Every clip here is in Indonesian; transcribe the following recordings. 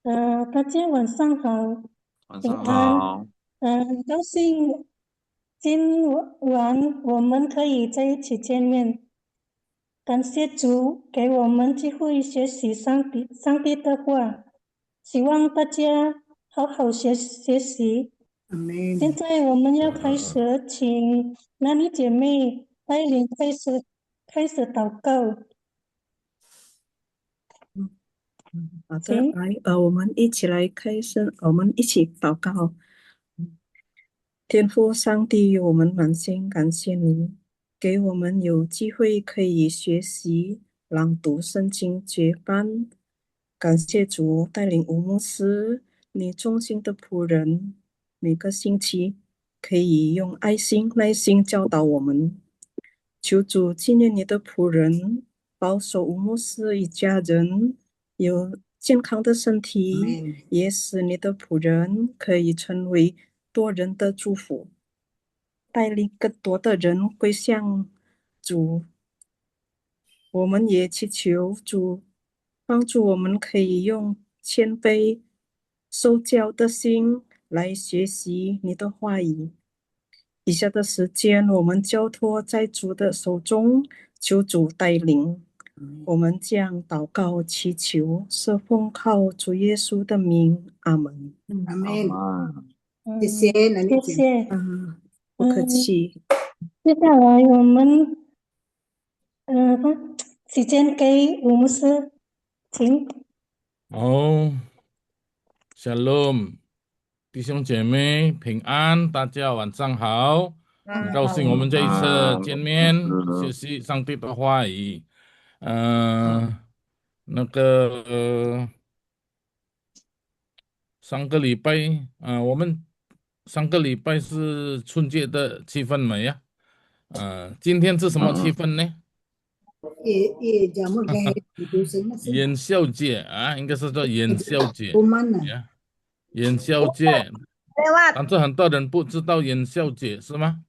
大家晚上好，平晚上安。好。很高兴今晚我们可以在一起见面。感谢主给我们机会学习上帝的话，希望大家好好学习。现 Amen. 在我们要开始，请那女姐妹带领开始祷告，好的，请。来，我们一起来开声，我们一起祷告。天父上帝，我们满心感谢你，给我们有机会可以学习朗读圣经节班。感谢主带领吴牧师，你忠心的仆人，每个星期可以用爱心、耐心教导我们。求主纪念你的仆人，保守吴牧师一家人有健康的身体，也使你的仆人可以成为多人的祝福，带领更多的人归向主。我们也祈求主帮助我们，可以用谦卑、受教的心来学习你的话语。以下的时间，我们交托在主的手中，求主带领。我们将祷告祈求，是奉靠主耶稣的名，阿门。好 Amen。嘛。谢谢那谢丽姐。谢。不客嗯，气。接下来我们时间给吴牧师，请。哦，Shalom，弟兄姐妹平安，大家晚上好。很高兴我们这一次见面，学习上帝的话语。那个上个礼拜，我们上个礼拜是春节的气氛没呀？今天是什么气氛呢？也讲么该读什么是元宵节啊，应该是叫元宵节不慢呢？呀，元宵节。但是很多人不知道元宵节是吗？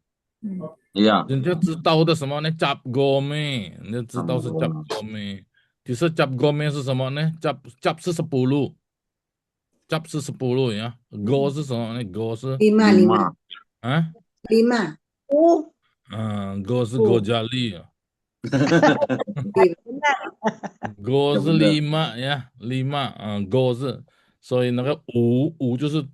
呀，人家知道的什么呢？Cap Gome，人家知道是 Cap Gome。其实 Cap Gome 是什么呢？Cap 是10，Cap 是10呀。Go 是什么呢？Go 是lima 啊，lima Go 是 Go 不加利啊lima ，Go 是lima呀，lima Go 是，所以那个五就是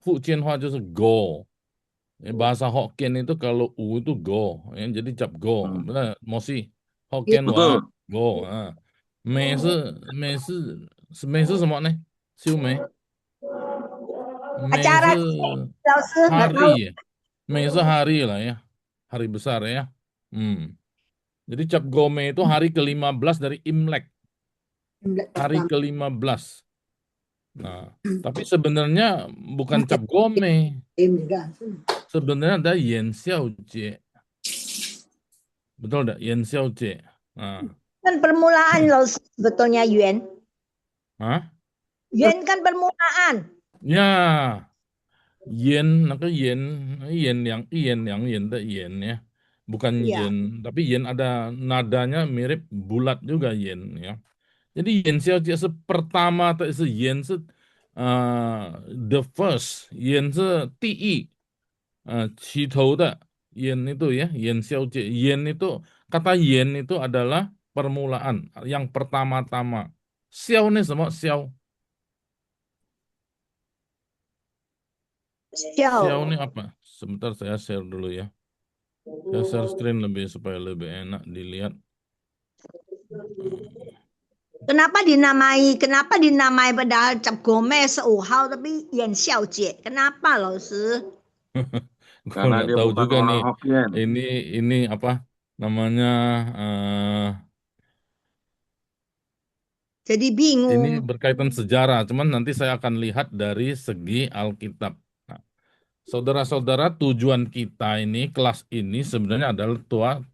福建话就是 Go。Bahasa Hokkien itu kalau u itu go, ya, jadi cap go, benar, Mosi. Hokkien wa betul. go. Mei 是什么呢？秋梅，Mei 是 Acara 老师nggak tahu. hari ya, Mei 是 hari lah ya, hari besar ya. Hmm. Jadi cap gome itu hari ke-15 dari Imlek, hari pertama. ke-15. Nah, tapi sebenarnya bukan cap gome, Juga. sebenarnya ada Yen Xiao Jie. Betul enggak? Yen Xiao Jie. Nah, Kan permulaan loh sebetulnya Yuan. Hah? Yuan kan permulaan. Ya, yen, 那个 yen 的 yen ya, bukan Iya. yen, tapi yen ada nadanya mirip bulat juga yen ya. Jadi yen 小姐是 pertama, 是 yen 是the first, yen 是第一起头的 yen itu ya, yen 小姐 yen itu kata yen itu adalah permulaan yang pertama-tama. Xiao 那什么 xiao? Xiao ini 笑。apa? Sebentar saya share dulu ya. Saya share screen lebih supaya lebih enak dilihat. Kenapa dinamai padahal cap gome seuhau tapi Yan Xiao Jie? Kenapa loh, Gue Karena nggak dia tahu bukan juga orang nih. Hokkien. Ini apa namanya? eh Jadi ini bingung. berkaitan sejarah. Cuman nanti saya akan lihat dari segi Alkitab. Nah, saudara-saudara, tujuan kita ini kelas ini sebenarnya adalah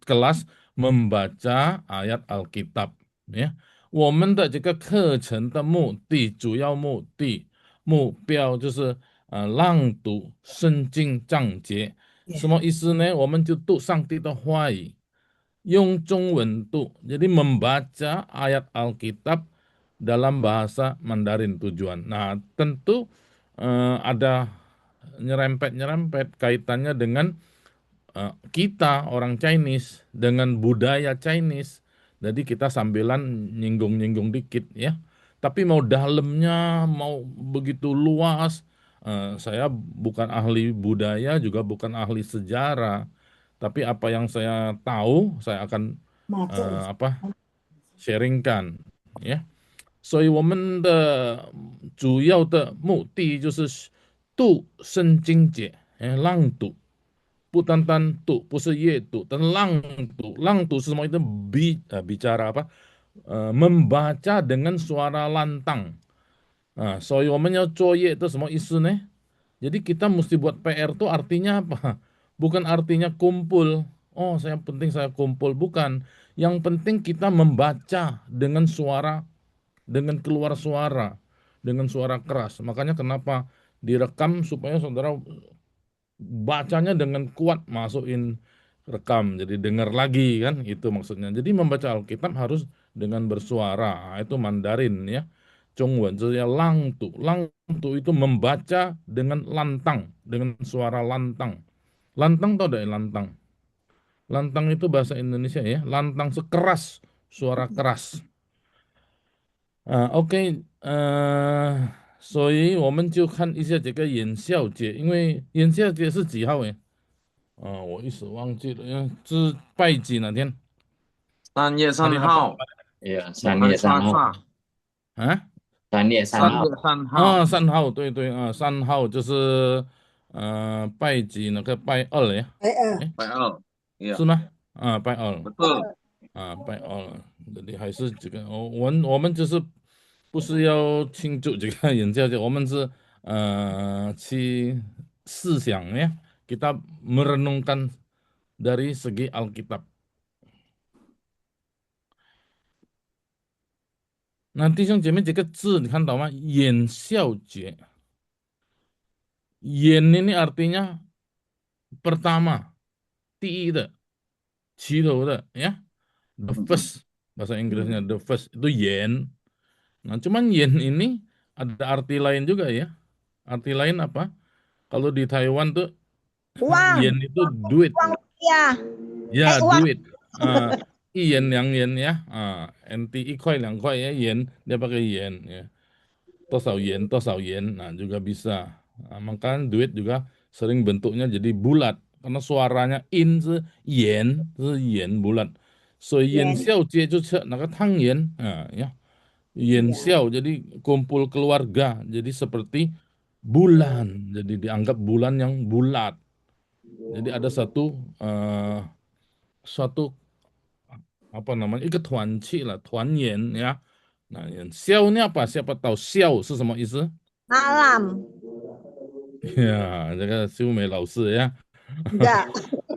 kelas membaca ayat Alkitab. Ya, 我们的这个课程的目的，主要目标就是朗读圣经章节。什 Ya. 么意思呢？我们就读上帝的话语，用中文读。Jadi membaca ayat Alkitab dalam bahasa Mandarin tujuan. Nah, tentu ada nyerempet-nyerempet kaitannya dengan kita orang Chinese dengan budaya Chinese. Jadi kita sambilan nyinggung-nyinggung dikit ya. Tapi mau dalamnya, mau begitu luas, saya bukan ahli budaya, juga bukan ahli sejarah. Tapi apa yang saya tahu, saya akan sharingkan ya。所以我们的主要的目的就是度生精解，朗读，不单单读，不是阅读，但朗读，朗读是什么？itu bicara apa? Membaca dengan suara lantang. Nah, 所以我们要作业 itu 什么意思呢？jadi kita mesti buat PR tuh artinya apa? Bukan artinya kumpul. Oh, saya penting saya kumpul. Bukan. Yang penting kita membaca dengan suara, dengan keluar suara, dengan suara keras. Makanya kenapa direkam supaya saudara bacanya dengan kuat, masukin rekam. Jadi dengar lagi kan, itu maksudnya. Jadi membaca Alkitab harus dengan bersuara. Itu Mandarin ya. Zhongwen itu ya langtu. Langtu itu membaca dengan lantang, dengan suara lantang. Lantang tau deh lantang. Lantang itu bahasa Indonesia ya. Lantang sekeras, suara keras. OK，所以我们就看一下这个元宵节，因为元宵节是几号诶？我一时忘记了，是拜几哪天？ 3月 hari 3 apa? 号， Iya, 3月3号， Selasa， 啊？ 3月3 3号，月3号， 3号，对对3号就是拜几那个拜二呀？诶，拜二，iya，是吗？拜二。 betul。拜二了，jadi 还是这个，我们就是不是要庆祝这个元宵节，我们是去思想ya, kita merenungkan dari segi Alkitab. Nah, 弟兄姐妹这个字你看到吗？元宵节，yen ini artinya pertama, 第一的，起头的ya, the first bahasa Inggrisnya the first itu yen. Nah, cuman yen ini ada arti lain juga ya. Arti lain apa? Kalau di Taiwan tuh Uang, yen itu duit. uang rupiah. Ya, uang. duit. 1 yen 2 yen ya. NT 1 块 2 块 ya, yen dia pakai yen ya. 多少 yen 多少 yen, nah juga bisa. Makanya duit juga sering bentuknya jadi bulat karena suaranya in 是 yen 是 yen bulat. 所以元宵节就吃那个汤圆ya. 元宵jadi kumpul keluarga, jadi seperti bulan, jadi dianggap bulan yang bulat. Jadi ada suatu apa namanya, 一个团契了，团圆呀。那宵 ini apa? Siapa tahu 宵是什么意思？ Malam. Ya, 这个秀美老师ya. Enggak.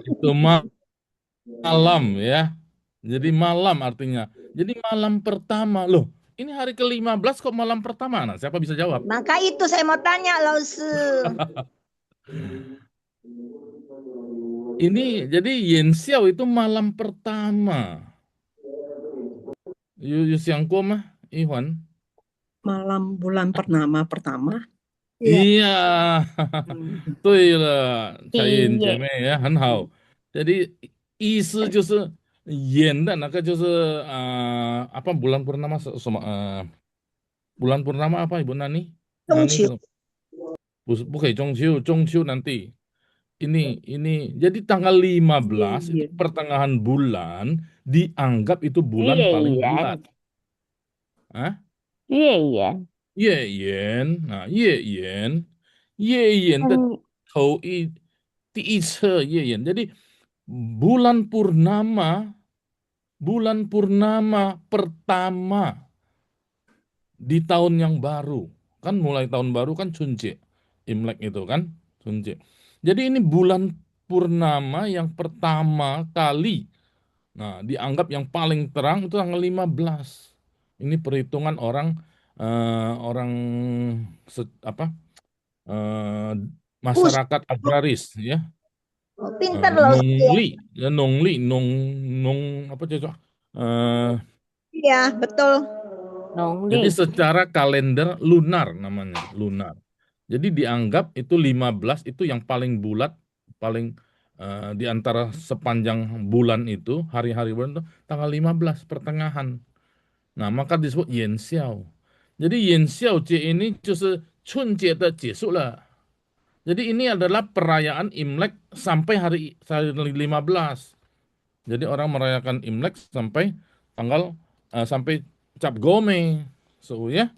Itu malam ya. Jadi malam artinya. Jadi malam pertama loh. Ini hari ke-15 kok malam pertama? Nah, siapa bisa jawab? Maka itu saya mau tanya, Lausu. Ini jadi Yen Xiao itu malam pertama. Yu Xiang Kuo mah, Iwan. Malam bulan purnama pertama. iya, 对了，彩云姐妹也很好。jadi 意思就是演的那个就是apa bulan purnama bulan purnama apa Ibu Nani? Nani 不可以中秋，中秋 nanti. Ini jadi tanggal 15 itu pertengahan bulan dianggap itu bulan paling bulat. Hah? 月圆， 月圆啊，月圆，月圆的头第一册月圆，jadi bulan purnama pertama di tahun yang baru, kan mulai tahun baru kan Chunje, Imlek itu kan Chunje. Jadi ini bulan purnama yang pertama kali, nah dianggap yang paling terang itu tanggal 15. Ini perhitungan orang masyarakat agraris ya. Pintar loh. Nongli, ya nong apa cocok? Iya, betul. Jadi 农历 secara kalender lunar namanya, lunar. Jadi dianggap itu 15 itu yang paling bulat, paling di antara sepanjang bulan itu, hari-hari bulan itu tanggal 15 pertengahan. Nah, maka disebut Yen Xiao. Jadi Yen Xiao Jie ini 就是春节的结束了. Jadi ini adalah perayaan Imlek sampai hari 15. Jadi orang merayakan Imlek sampai tanggal sampai Cap Gome. So ya.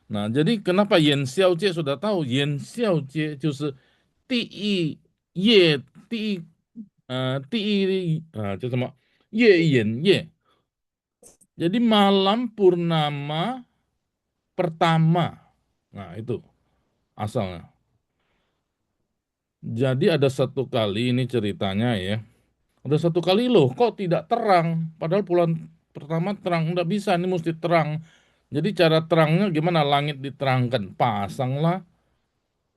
Nah, jadi kenapa Yen Xiao Jie sudah tahu? Yen Xiao Jie 就是第一夜叫什么？夜眼夜. Jadi malam purnama pertama. Nah, itu asalnya. Jadi ada satu kali ini ceritanya ya. Ada satu kali loh, kok tidak terang? Padahal bulan pertama terang, nggak bisa, ini mesti terang. Jadi cara terangnya gimana? Langit diterangkan, pasanglah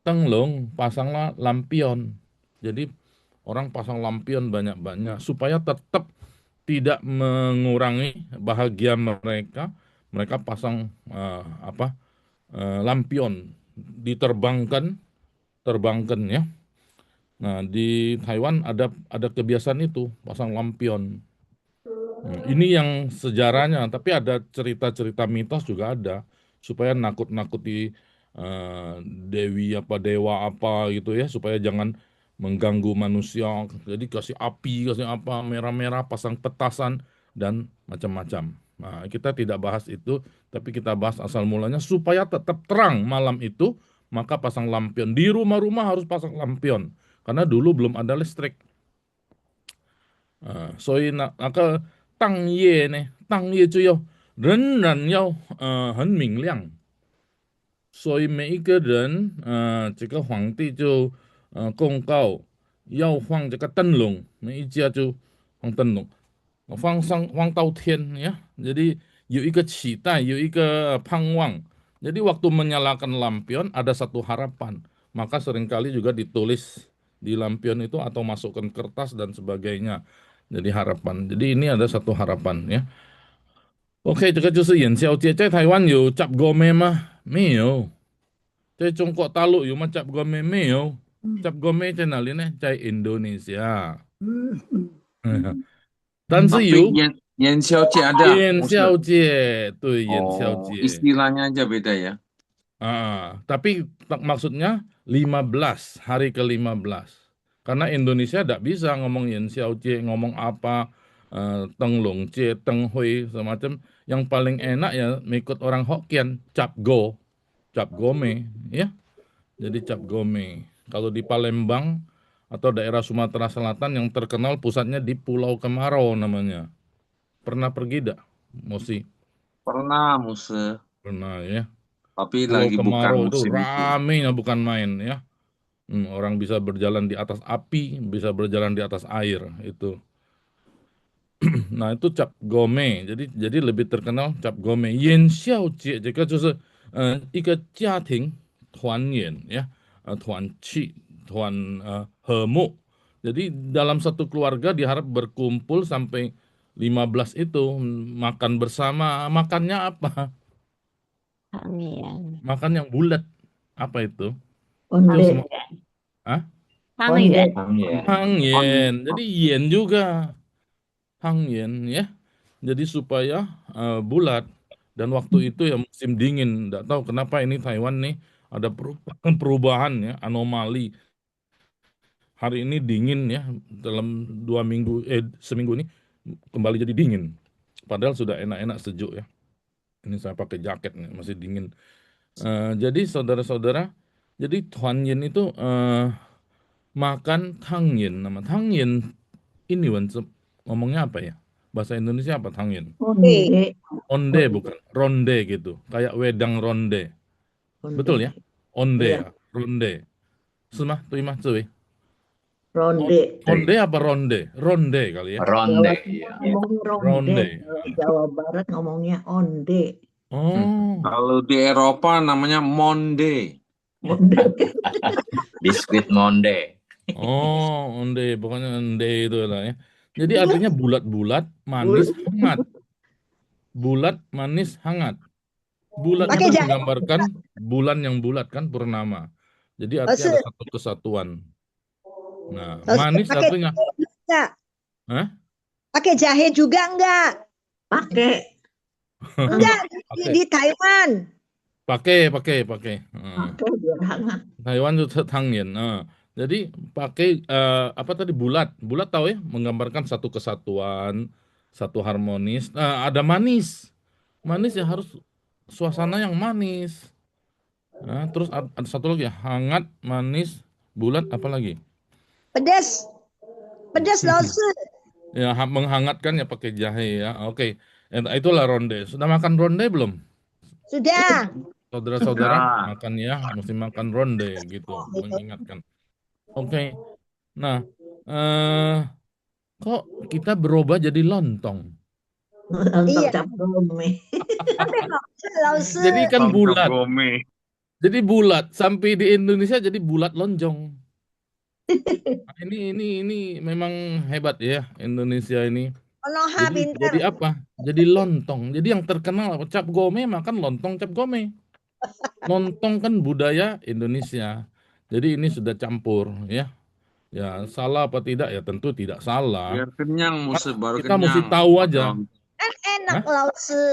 tenglong, pasanglah lampion. Jadi orang pasang lampion banyak-banyak supaya tetap tidak mengurangi bahagia mereka. Mereka pasang lampion, terbangkan ya. Nah, di Taiwan ada kebiasaan itu, pasang lampion. Ini yang sejarahnya, tapi ada cerita-cerita mitos juga ada, supaya nakut-nakuti dewi apa dewa apa gitu ya, supaya jangan mengganggu manusia. Jadi kasih api, kasih apa, merah-merah, pasang petasan dan macam-macam. Nah, kita tidak bahas itu, tapi kita bahas asal mulanya supaya tetap terang malam itu, maka pasang lampion. Di rumah-rumah harus pasang lampion, karena dulu belum ada listrik. 所以呢，那个当夜呢，当夜就要仍然要很明亮，所以每一个人这个皇帝就公告要放这个灯笼，每一家就放灯笼，放到天ya. Jadi 有一个期待，有一个盼望. Jadi waktu menyalakan lampion ada satu harapan, maka seringkali juga ditulis di lampion itu atau masukkan kertas dan sebagainya. Jadi harapan. Jadi ini ada satu harapan ya. OK， 这个就是元宵节，在台湾有 Cap Gome 吗？没有。在中国大陆有吗 Cap Gome？没有。Cap Gome 在哪里呢？在 Indonesia。但是 Tapi 有 Yen Xiao Jie ada, 元 Ustaz. 宵节，对，元宵 Oh, 节。 istilahnya aja beda ya. Tapi maksudnya 15, hari ke-15. Karena Indonesia tidak bisa ngomong Yen Xiao Jie, ngomong apa, Teng Long Jie, Teng Hui, semacam. Yang paling enak ya mengikut orang Hokkien, Cap Gome, ya. Jadi Cap Gome. Kalau di Palembang atau daerah Sumatera Selatan yang terkenal pusatnya di Pulau Kemarau namanya. Pernah pergi tidak, Mosi? Pernah, Musa. Pernah ya. Tapi Pulau lagi bukan Kemarau itu musim itu. ramenya bukan main ya. Orang bisa berjalan di atas api, bisa berjalan di atas air itu. Nah, itu Cap Gome. Jadi lebih terkenal Cap Gome. 元宵节这个就是一个家庭团圆ya, 和睦. Jadi dalam satu keluarga diharap berkumpul sampai 15 itu makan bersama. Makannya apa? 汤圆， Makan yang bulat. Apa itu? 汤 Itu 圆， semua. Hah? 汤圆， Hangyen. Jadi yen juga. Hangyen ya. Jadi supaya bulat. Dan waktu itu ya musim dingin. Nggak tahu kenapa ini Taiwan nih ada perubahan ya, anomali. Hari ini dingin ya, dalam seminggu ini kembali jadi dingin. Padahal sudah enak-enak sejuk ya. Ini saya pakai jaket nih, masih dingin. Jadi saudara-saudara, jadi Tuanyin itu makan tangyin. Nama tangyin ini ngomongnya apa ya? Bahasa Indonesia apa tangyin? onde, Onde bukan, ronde gitu. Kayak wedang ronde. Betul ya? Onde ya, ronde. Semah, terima cuy. ronde, Onde apa ronde? Ronde kali ya. Ronde, iya. ngomongnya ronde, Ronde. kalau Jawa Barat ngomongnya onde, Oh, Kalau di Eropa namanya Monde. onde, Biskuit Monde. onde, pokoknya onde itu lah ya. Jadi artinya bulat-bulat, manis, hangat. Bulat, manis, hangat. Bulat Pakai itu jahe menggambarkan bulan yang bulat kan, purnama. Jadi artinya 老师， ada satu kesatuan. Nah, 老师 manis pakai artinya, jahe enggak? Hah? Pakai jahe juga enggak? Pakai. Enggak Pakai, di Taiwan. pakai. Pakai biar hangat. Taiwan itu Tangyen. Nah, jadi pakai apa tadi bulat, bulat tahu ya, menggambarkan satu kesatuan, satu harmonis. Nah, ada manis, manis ya harus suasana yang manis. Nah, terus ada satu lagi ya, hangat, manis, bulat, apa lagi? Pedas. Pedas 老师。 Ya, menghangatkan ya pakai jahe ya. Oke. Itulah ronde. Sudah makan ronde belum? Sudah. Saudara-saudara, Sudah. makan ya, mesti makan ronde gitu, mengingatkan. Oke. Nah, kok kita berubah jadi lontong? Lontong Iya. cap gome. Tapi 老师， Jadi kan Lontong bulat. gome. Jadi bulat. Sampai di Indonesia jadi bulat lonjong. Nah, ini memang hebat ya Indonesia ini. Konoha Jadi pintar. apa? Jadi lontong. Jadi yang terkenal cap gome makan lontong cap gome. Lontong kan budaya Indonesia. Jadi ini sudah campur ya. Ya, salah apa tidak ya tentu tidak salah. Biar kenyang, Musa, baru Kita mesti kenyang. tahu Pakai aja. lontong. Kan enak Hah? 老师。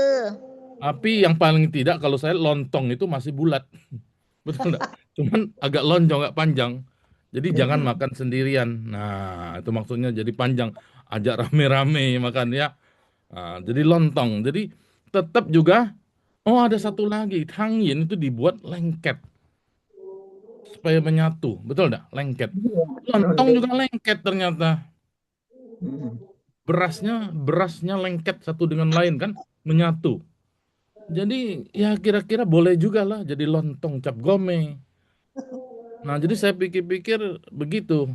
Tapi yang paling tidak kalau saya lontong itu masih bulat. Betul enggak? Cuman agak lonjong, agak panjang. Jadi jangan makan sendirian. Nah, itu maksudnya jadi panjang. Ajak rame-rame makan ya. Nah, jadi lontong. Jadi tetap juga, oh ada satu lagi. Tangyin itu dibuat lengket. Supaya menyatu. Betul enggak? Lengket. Lontong Ronde. juga lengket ternyata. Hmm. Berasnya lengket satu dengan lain kan. Menyatu. Jadi ya kira-kira boleh juga lah jadi lontong cap gome. Nah, jadi saya pikir-pikir begitu.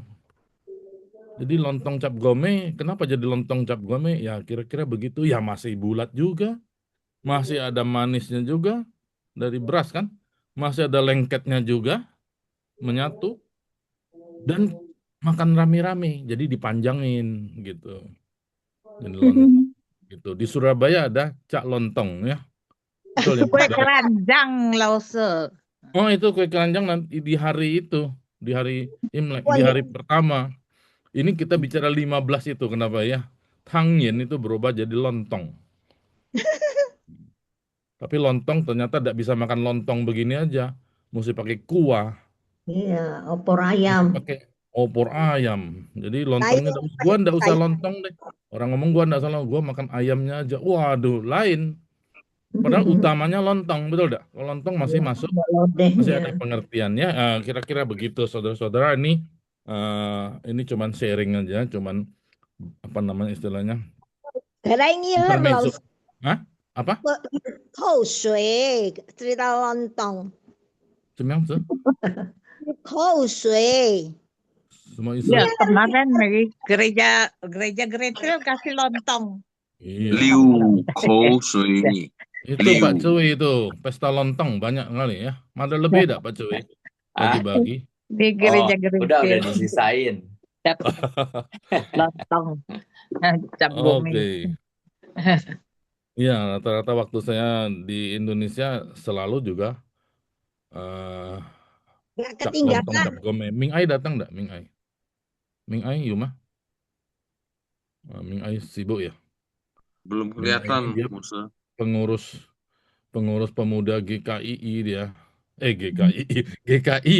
Jadi lontong cap gome, kenapa jadi lontong cap gome? Ya kira-kira begitu. Ya masih bulat juga. Masih ada manisnya juga dari beras kan. Masih ada lengketnya juga menyatu. Dan makan rame-rame, jadi dipanjangin gitu. Jadi lontong gitu. Di Surabaya ada cak lontong ya. Betul ya. Kue keranjang 老师。 Oh itu kue keranjang nanti di hari itu, di hari Imlek, di hari pertama. Ini kita bicara 15 itu kenapa ya? Tangyen itu berubah jadi lontong. Tapi lontong ternyata tidak bisa makan lontong begini aja. Mesti pakai kuah, Iya, opor mesti ayam. pakai opor ayam. Jadi lontongnya gua ndak usah lontong deh. Orang ngomong gua ndak salah, gua makan ayamnya aja. Waduh, lain. Padahal utamanya lontong, betul enggak? Kalau lontong masih Iya, masuk, ada masih lodehnya. ada pengertiannya. Kira-kira begitu, saudara-saudara. Ini cuman sharing aja, cuman apa namanya istilahnya 可能因为老 intermezzo. 师 Hah? Apa? 口水知道 lontong。 Cemang tuh? 口水。 Semua isu. Ya kemarin di gereja Gretel kasih lontong. Iya. Liu kou sui. Itu Liu. Pak Cuy itu pesta lontong banyak kali ya. Ada lebih enggak Pak Cuy? Bagi-bagi. Di Oh, gereja udah Gretel disisain. dapat lontong cap gome. Oke. Iya, rata-rata waktu saya di Indonesia selalu juga Nggak cap lontong, ketinggalan. cap gome. Ming Ai datang enggak? Ming Ai? Ming Ai, Yuma? Ming Ai sibuk ya? Belum Ming Ai kelihatan, ini dia Musa. pengurus pemuda GKII dia. GKI.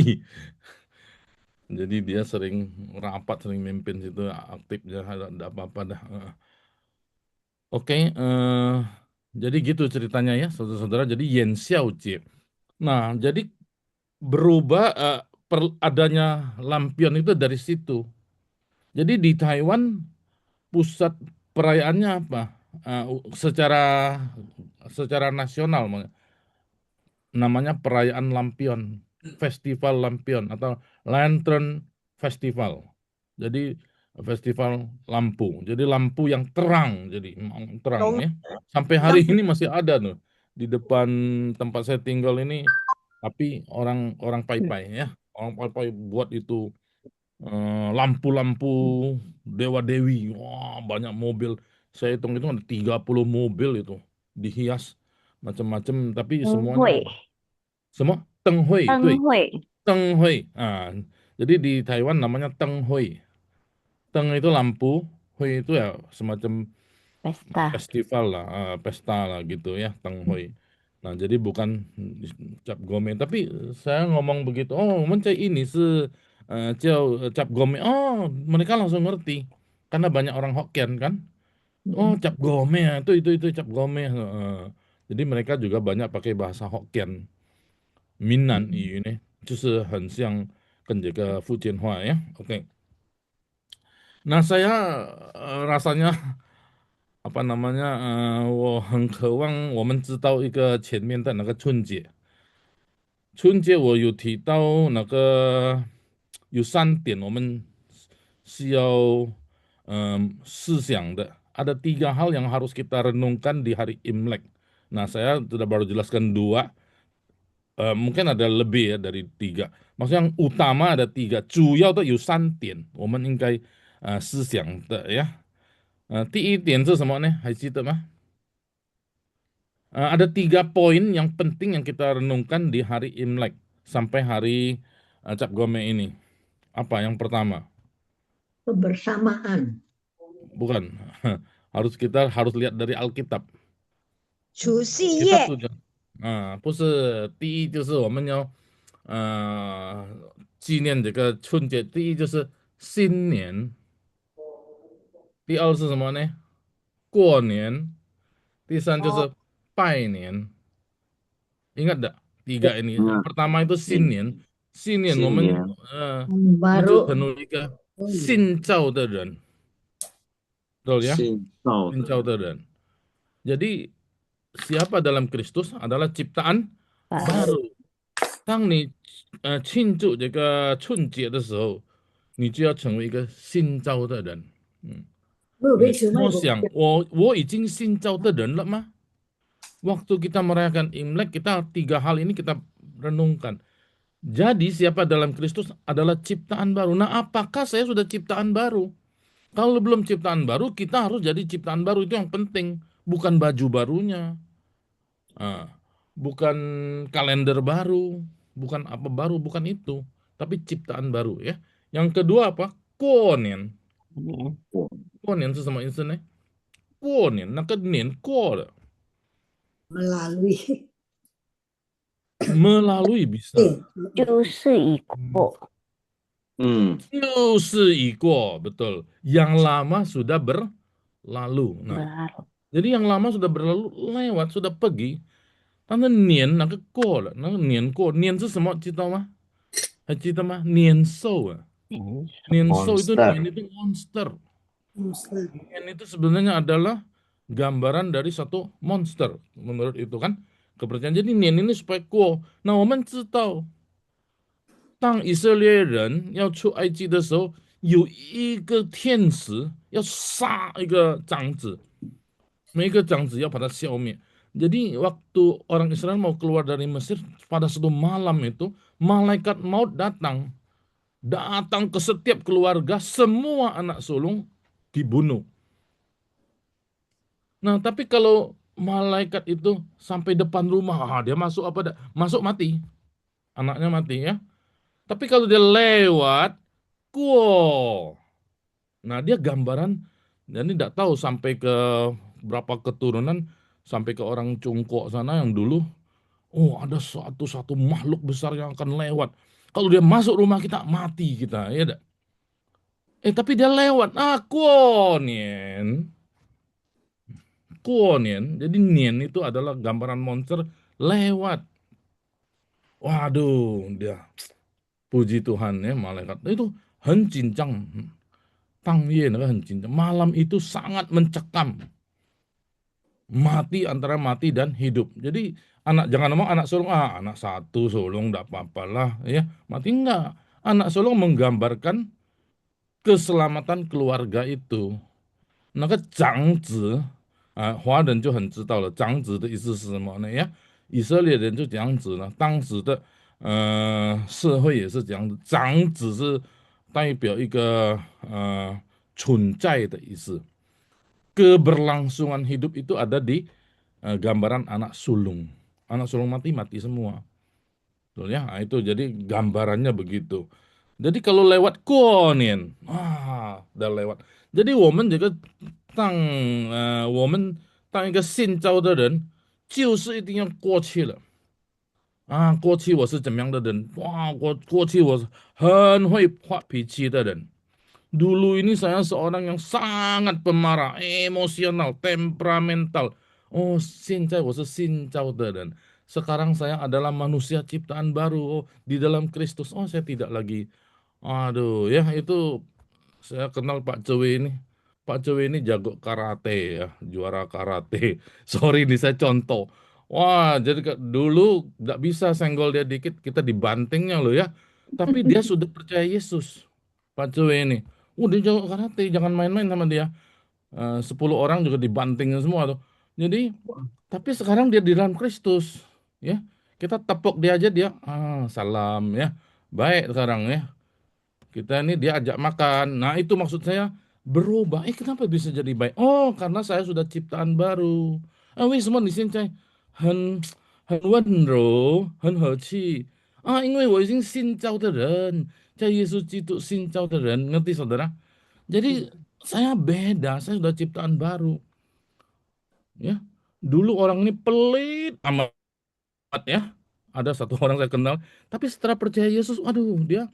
Jadi dia sering rapat, sering mimpin situ, aktif ya, ada apa-apa dah. Oke, jadi gitu ceritanya ya, saudara-saudara. Jadi Yen Xiaojie. Nah, jadi berubah adanya lampion itu dari situ. Jadi di Taiwan pusat perayaannya apa? Secara nasional namanya perayaan lampion, festival lampion atau Lantern Festival. Jadi festival lampu. Jadi lampu yang terang, jadi terang ya. Sampai hari ini masih ada tuh di depan tempat saya tinggal ini. Tapi orang Pai-Pai ya, orang Pai-Pai buat itu lampu-lampu Dewa Dewi. Wah, banyak mobil. Saya hitung itu ada 30 mobil itu dihias macam-macam, tapi 灯 semuanya 会， semua Teng Hui, 灯 对 会， Teng Hui. Jadi di Taiwan namanya Teng Hui. Teng itu lampu, Hui itu ya semacam pesta. festival lah, pesta lah gitu ya, Teng Hui. Nah, jadi bukan cap gome, tapi saya ngomong begitu, oh, mencai ini cap gome. Oh, mereka langsung ngerti karena banyak orang Hokkien kan. Oh, cap gome ya, itu cap gome. Jadi mereka juga banyak pakai bahasa Hokkien. Minnan ini 就是很像跟这个福建话呀。OK， nah saya rasanya apa namanya 我很渴望我们知道一个前面的那个春节。春节我有提到那个有3点我们需要思想的. Ada 3 hal yang harus kita renungkan di hari Imlek. Nah, saya sudah baru jelaskan 2. Mungkin ada lebih ya dari 3. Maksudnya yang utama ada 3，主要的有3点，我们应该思想的呀。第一点是什么呢？还记得吗？ada 3 poin yang penting yang kita renungkan di hari Imlek sampai hari Cap Gome ini. Apa yang pertama? Kebersamaan. Bukan. Kita harus lihat dari Alkitab. 除夕 Kita 夜， sudah 不是第一就是我们要纪念这个春节，第一就是新年，第二是什么呢？过年，第三就是拜年。Ingat tak 3 ini? Yang pertama itu 新年，新年我们就 Baru. 成为一个新造的人，betul ya？ 新造的人。Jadi siapa dalam Kristus adalah ciptaan baru. 当你庆祝这个春节的时候，你就要成为一个新造的人。我想我已经新造的人了吗？ Waktu kita merayakan Imlek, kita 3 hal ini kita renungkan. Jadi siapa dalam Kristus adalah ciptaan baru. Nah, apakah saya sudah ciptaan baru? Kalau belum ciptaan baru, kita harus jadi ciptaan baru. Itu yang penting. Bukan baju barunya. Bukan kalender baru. Bukan apa baru, bukan itu. Tapi ciptaan baru ya. Yang kedua apa? Kuonian. Kuonian itu sama insennya. Kuonian. Nah, ke nian kuo. Melalui bisa. 就是已过，就是已过, betul. Yang lama sudah berlalu. Nah, jadi yang lama sudah berlalu, lewat, sudah pergi. Tanda nian, nah ke ko了, nah nian ko, nian itu semua, 知道吗？还记得吗？年兽啊，年兽itu nian itu monster. Nian itu sebenarnya adalah gambaran dari satu monster menurut itu kan kepercayaan. Jadi nian ini supaya kuo. Nah, 我们知道当以色列人要出埃及的时候，有一个天使要杀一个长子，每一个长子要把它消灭。Jadi waktu orang Israel mau keluar dari Mesir, pada suatu malam itu malaikat maut datang ke setiap keluarga, semua anak sulung dibunuh. Nah, tapi kalau malaikat itu sampai depan rumah, dia masuk apa? Masuk mati. Anaknya mati ya. Tapi kalau dia lewat, nah dia gambaran, jadi tidak tahu sampai ke berapa keturunan, sampai ke orang Cungkok sana yang dulu, ada satu makhluk besar yang akan lewat. Kalau dia masuk rumah kita, mati kita, ya tidak? Tapi dia lewat, kuonian. Jadi nian itu adalah gambaran monster lewat. Waduh, dia puji Tuhan ya, malaikat itu hencincang. Malam itu sangat mencekam. Mati antara mati dan hidup. Jadi jangan ngomong anak sulung, anak satu sulung enggak apa-apalah ya. Mati enggak. Anak sulung menggambarkan keselamatan keluarga itu. 那个长子华人就很知道了，长子的意思是什么呢？呀，以色列人就这样子了，当时的社会也是这样子，长子是代表一个存在的意思。Keberlangsungan hidup itu ada di gambaran anak sulung. Anak sulung mati semua. Betul ya? Nah, itu jadi gambarannya begitu. Jadi kalau lewat kuonin, udah lewat. Jadi 我们这个当我们当一个信教的人，就是一定要过去了。过去我是怎么样的人？过去我是很会发脾气的人。Dulu ini saya seorang yang sangat pemarah, emosional, temperamental. Oh, 现在我是新造的人. Sekarang saya adalah manusia ciptaan baru. Oh, di dalam Kristus. Oh, saya tidak lagi. Aduh, ya itu saya kenal Pak Jowe ini. Pak Jowe ini jago karate ya, juara karate. Sorry nih saya contoh. Wah, jadi dulu nggak bisa senggol dia dikit, kita dibantingnya loh ya. Tapi dia sudah percaya Yesus, Pak Jowe ini. Dia jago karate, jangan main-main sama dia. 10 orang juga dibantingin semua tuh. Jadi, tapi sekarang dia di dalam Kristus, ya. Kita tepuk dia aja dia, salam ya. Baik sekarang ya. Kita ini dia ajak makan. Nah, itu maksud saya berubah. Kenapa bisa jadi baik? Oh, karena saya sudah ciptaan baru. 为什么你现在很温柔、很和气？因为我已经新造的人，在耶稣基督新造的人，ngerti saudara? Jadi saya beda, saya sudah ciptaan baru. Ya, dulu orang ini pelit amat ya. Ada satu orang saya kenal, tapi setelah percaya Yesus, aduh dia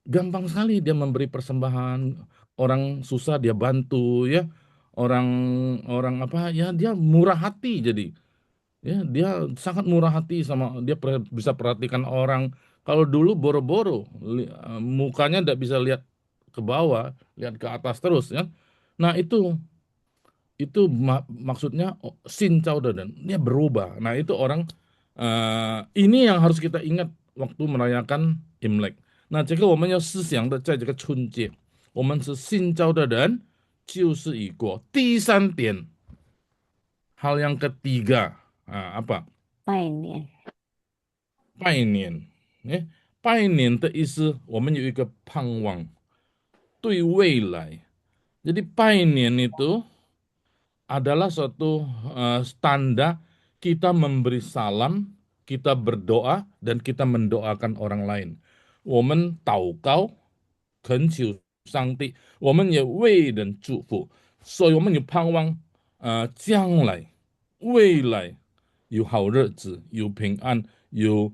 gampang sekali dia memberi persembahan. Orang susah dia bantu ya. Orang apa ya, dia murah hati jadi. Ya, dia sangat murah hati sama dia bisa perhatikan orang. Kalau dulu boro-boro, mukanya tidak bisa lihat ke bawah, lihat ke atas terus ya. Nah, itu maksudnya sin dan dia berubah. Nah, itu orang ini yang harus kita ingat waktu merayakan Imlek. 那这个我们要思想的在这个春节，我们是新造的人，旧事已过。第三点，hal yang ketiga, apa? 拜年，拜年。拜年的意思，我们有一个盼望，对未来。Jadi 拜年 itu adalah suatu tanda kita memberi salam, kita berdoa, dan kita mendoakan orang lain. 我们祷告，恳求上帝，我们也为人祝福，所以我们有盼望，将来未来有好日子，有平安，有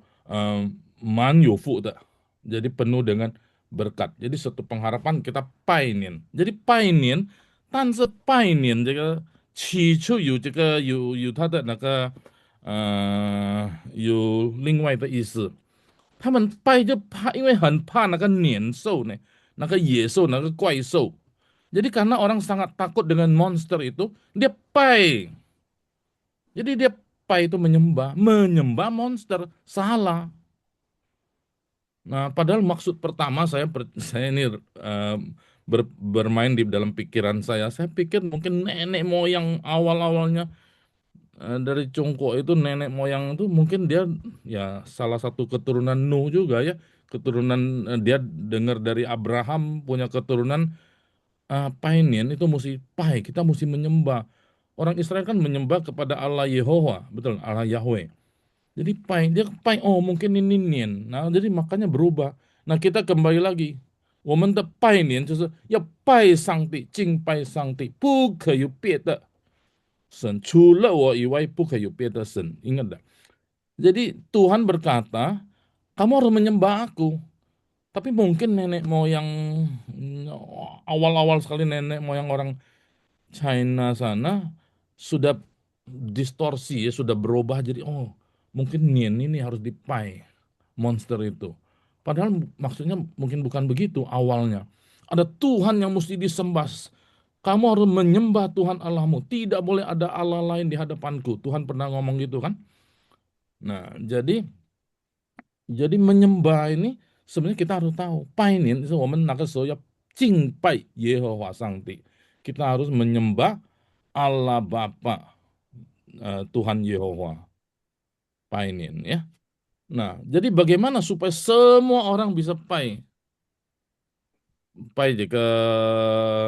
蛮有福的， jadi penuh dengan berkat. Jadi suatu pengharapan kita 拜年。Jadi 拜年，但是拜年这个他的有另外的意思。他们拜就怕，因为很怕那个年兽呢，那个野兽，那个怪兽。Jadi karena orang sangat takut dengan monster itu, dia拜. Jadi dia拜itu menyembah monster. Salah. Nah, padahal maksud pertama saya ini bermain di dalam pikiran saya. Saya pikir mungkin nenek moyang awal-awalnya dari Cungko itu, nenek moyang itu mungkin dia ya salah satu keturunan Nuh juga ya. Keturunan dia dengar dari Abraham punya keturunan painin itu mesti kita mesti menyembah. Orang Israel kan menyembah kepada Allah Yehovah, betul, Allah Yahweh. Jadi dia mungkin ini nian. Nah, jadi makanya berubah. Nah, kita kembali lagi. 我们的拜年就是要拜上帝，敬拜上帝，不可以有别的神，除了我以外不可以有别的神。Ingat tak? Jadi Tuhan berkata, kamu harus menyembah aku. Tapi mungkin nenek moyang awal-awal sekali nenek moyang orang China sana sudah distorsi ya, sudah berubah jadi mungkin nian ini harus dipai monster itu. Padahal maksudnya mungkin bukan begitu awalnya. Ada Tuhan yang mesti disembah. Kamu harus menyembah Tuhan Allahmu. Tidak boleh ada Allah lain di hadapanku. Tuhan pernah ngomong gitu kan? Nah, jadi menyembah ini sebenarnya kita harus tahu. Painin itu kita harus menyembah Allah Bapa, Tuhan Yehova. Painin ya. Nah, jadi bagaimana supaya semua orang bisa pai ke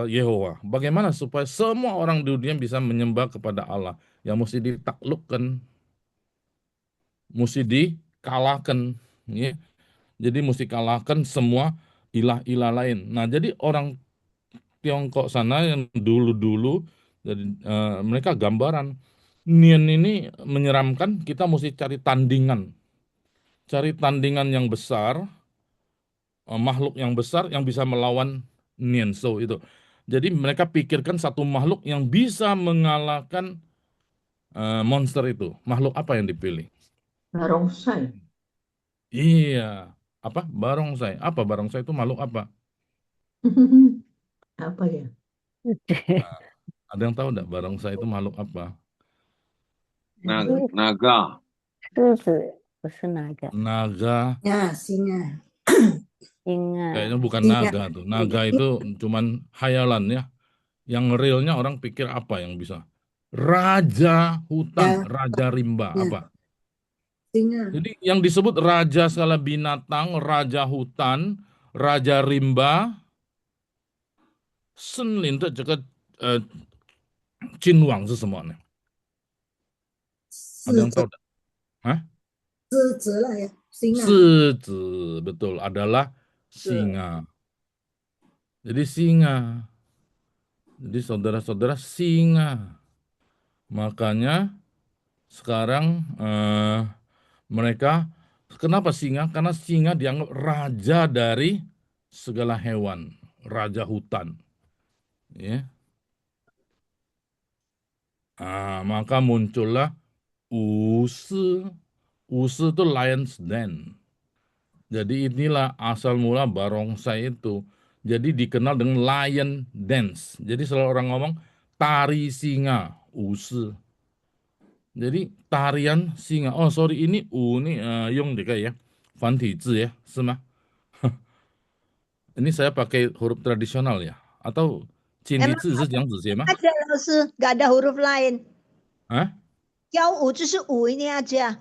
Yehova? Bagaimana supaya semua orang di dunia bisa menyembah kepada Allah? yang mesti ditaklukkan, mesti dikalahkan, ya. Jadi mesti kalahkan semua ilah-ilah lain. Nah, jadi orang Tiongkok sana yang dulu-dulu, jadi mereka gambaran Nian ini menyeramkan. Kita mesti cari tandingan yang besar, makhluk yang besar yang bisa melawan Nian So itu. Jadi mereka pikirkan satu makhluk yang bisa mengalahkan monster itu. Makhluk apa yang dipilih? Barongsai. Iya, apa? Barongsai. Apa barongsai itu makhluk apa? Apa ya? Nah, ada yang tahu enggak barongsai itu makhluk apa? Naga. 狮子不是naga， Naga. Ya, singa. Kayaknya bukan Singa. naga tuh. Naga itu cuman hayalan ya. Yang realnya orang pikir apa yang bisa? Raja hutan, Ya. raja rimba, Ya. apa? Singa. Jadi yang disebut raja segala binatang, raja hutan, raja rimba, senlin itu juga Jinwang itu semuanya. Ada yang tahu? Hah? 狮子lah ya. Singa. Sizi, betul, adalah singa. Jadi singa. Jadi saudara-saudara singa. Makanya sekarang mereka, kenapa singa? Karena singa dianggap raja dari segala hewan, raja hutan. Ya. Maka muncullah Wusi. Wusi itu lion's den. Jadi inilah asal mula barongsai itu. Jadi dikenal dengan lion dance. Jadi selalu orang ngomong tari singa, Wusi. Jadi tarian singa. Oh sorry, ini ini 用这个ya, 繁体字ya, 是吗? Ini saya pakai huruf tradisional ya? Atau 简体字是这样子写吗? Ada langsung, nggak ada huruf lain. Hah? 教舞就是舞 ini aja.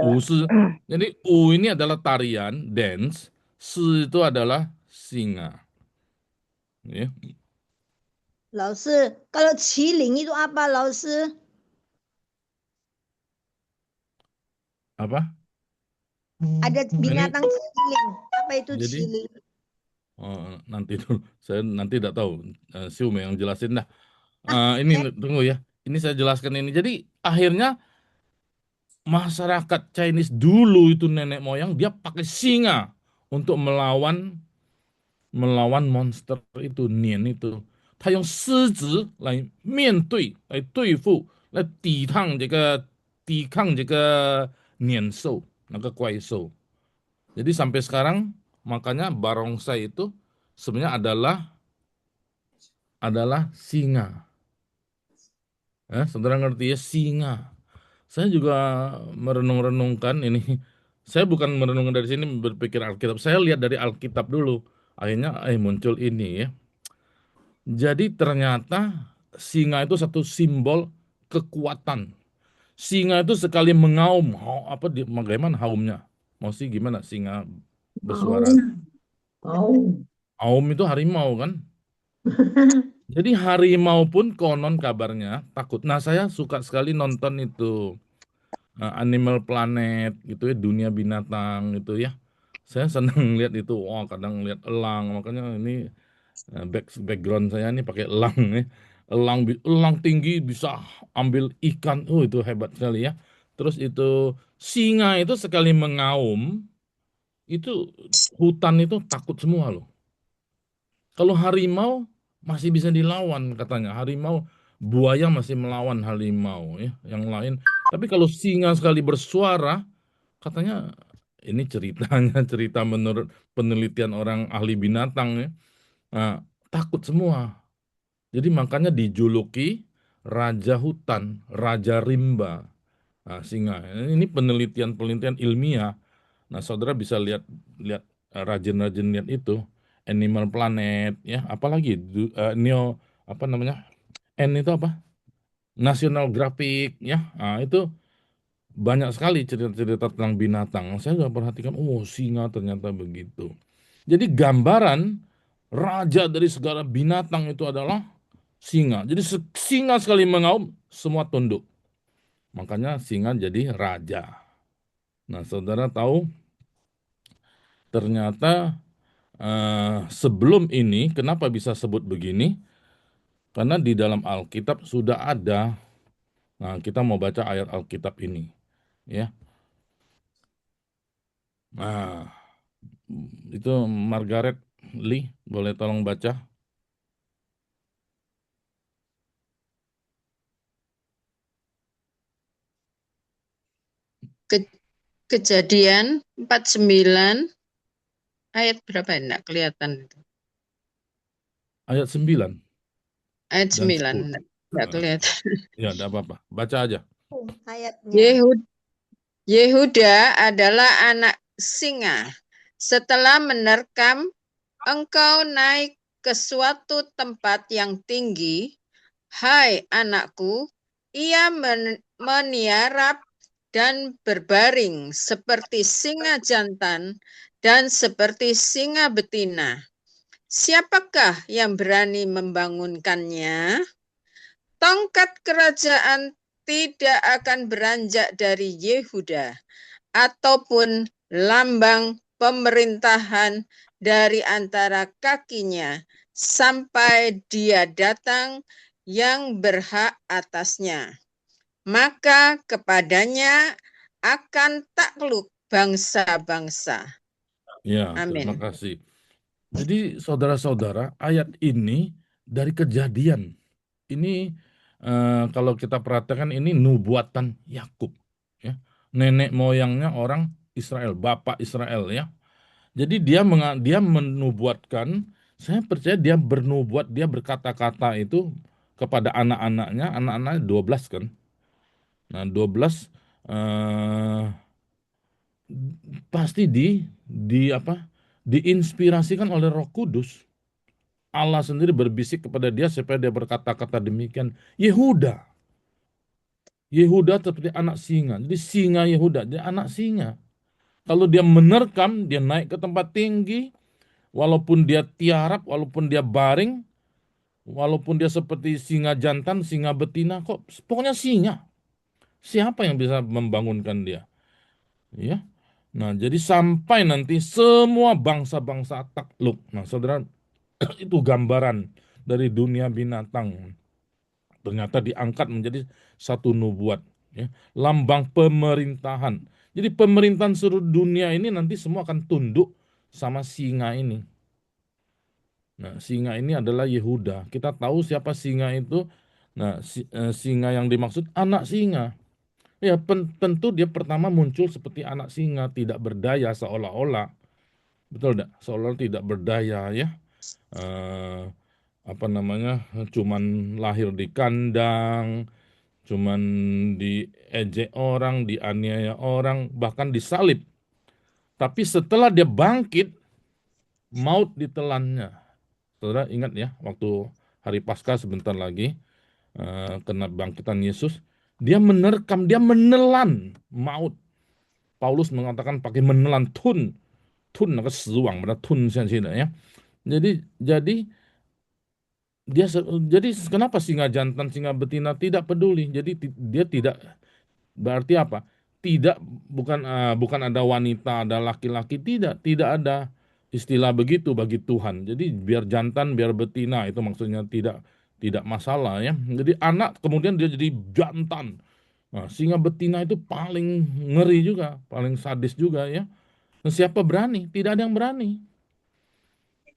Wusi. Jadi U ini adalah tarian, dance. Si itu adalah singa. Ya. 老师, kalau 麒麟 itu apa, 老师? Apa? Ada binatang cilin. Apa itu Jadi, cilin? nanti dulu. Saya nanti tidak tahu. Siume yang jelasin dah. Ini tunggu ya. Ini saya jelaskan ini. Jadi akhirnya masyarakat Chinese dulu itu nenek moyang dia pakai singa untuk melawan monster itu, Nian itu. 他用狮子来面对，来对付，来抵抗这个年兽，那个怪兽。Jadi sampai sekarang makanya barongsai itu sebenarnya adalah singa. Saudara ngerti ya, singa. Saya juga merenung-renungkan ini. Saya bukan merenungkan dari sini berpikir Alkitab. Saya lihat dari Alkitab dulu. Akhirnya muncul ini ya. Jadi ternyata singa itu satu simbol kekuatan. Singa itu sekali mengaum, bagaimana haumnya? Maksudnya gimana singa bersuara? Aum itu harimau kan? Jadi harimau pun konon kabarnya takut. Nah, saya suka sekali nonton itu Animal Planet gitu ya, dunia binatang gitu ya. Saya senang lihat itu. Wah, kadang lihat elang. Makanya ini background saya ini pakai elang ya. Elang tinggi bisa ambil ikan. Itu hebat sekali ya. Terus itu singa itu sekali mengaum, itu hutan itu takut semua loh. Kalau harimau masih bisa dilawan katanya. Harimau, buaya masih melawan harimau ya, yang lain. Tapi kalau singa sekali bersuara, katanya ini ceritanya cerita menurut penelitian orang ahli binatang ya. Takut semua. Jadi makanya dijuluki raja hutan, raja rimba. Singa. Ini penelitian ilmiah. Nah, saudara bisa lihat rajin-rajin lihat itu Animal Planet ya, apalagi Neo apa namanya? N itu apa? National Geographic ya. Itu banyak sekali cerita-cerita tentang binatang. Saya juga perhatikan, singa ternyata begitu. Jadi gambaran raja dari segala binatang itu adalah Singa. Jadi singa sekali mengaum, semua tunduk. Makanya singa jadi raja. Nah, saudara tahu ternyata sebelum ini kenapa bisa sebut begini? Karena di dalam Alkitab sudah ada. Nah, kita mau baca ayat Alkitab ini, ya. Nah, itu Margaret Lee, boleh tolong baca? Kejadian 49 ayat berapa? Enggak kelihatan. Ayat 9 Ayat dan 9 10. enggak kelihatan. Ya, enggak apa-apa. Baca aja. Ayatnya. Yehuda adalah anak singa. Setelah menerkam engkau naik ke suatu tempat yang tinggi, hai anakku, ia meniarap dan berbaring seperti singa jantan dan seperti singa betina. Siapakah yang berani membangunkannya? Tongkat kerajaan tidak akan beranjak dari Yehuda, ataupun lambang pemerintahan dari antara kakinya, sampai dia datang yang berhak atasnya. Maka kepadanya akan takluk bangsa-bangsa. Ya, Amin. terima kasih. Jadi saudara-saudara, ayat ini dari Kejadian. Ini kalau kita perhatikan ini nubuatan Yakub, ya. Nenek moyangnya orang Israel, bapak Israel, ya. Jadi dia menubuatkan, saya percaya dia bernubuat, dia berkata-kata itu kepada anak-anaknya 12 kan. Nah, 12 pasti diinspirasikan oleh Roh Kudus. Allah sendiri berbisik kepada dia supaya dia berkata-kata demikian. Yehuda seperti anak singa. Jadi singa Yehuda, dia anak singa. Kalau dia menerkam, dia naik ke tempat tinggi, walaupun dia tiarap, walaupun dia baring, walaupun dia seperti singa jantan, singa betina, kok pokoknya singa. Siapa yang bisa membangunkan dia? Ya. Nah, jadi sampai nanti semua bangsa-bangsa takluk. Nah, saudara, itu gambaran dari dunia binatang. Ternyata diangkat menjadi satu nubuat, ya. Lambang pemerintahan. Jadi pemerintahan seluruh dunia ini nanti semua akan tunduk sama singa ini. Nah, singa ini adalah Yehuda. Kita tahu siapa singa itu. Nah, singa yang dimaksud anak singa. Ya, tentu dia pertama muncul seperti anak singa, tidak berdaya seolah-olah. Betul enggak? Seolah-olah tidak berdaya, ya. Eh, cuman lahir di kandang, cuman diejek orang, dianiaya orang, bahkan disalib. Tapi setelah dia bangkit, maut ditelannya. Saudara ingat ya, waktu hari Paskah sebentar lagi, kena bangkitan Yesus, dia menerkam, dia menelan maut. Paulus mengatakan pakai menelan tun那个死亡把它吞下去的ya. Jadi jadi kenapa singa jantan, singa betina tidak peduli? Jadi dia tidak, berarti apa? Bukan ada wanita, ada laki-laki, tidak ada istilah begitu bagi Tuhan. Jadi biar jantan, biar betina, itu maksudnya tidak masalah, ya. Jadi anak kemudian dia jadi jantan. Nah, singa betina itu paling ngeri juga, paling sadis juga, ya. Nah, siapa berani? Tidak ada yang berani.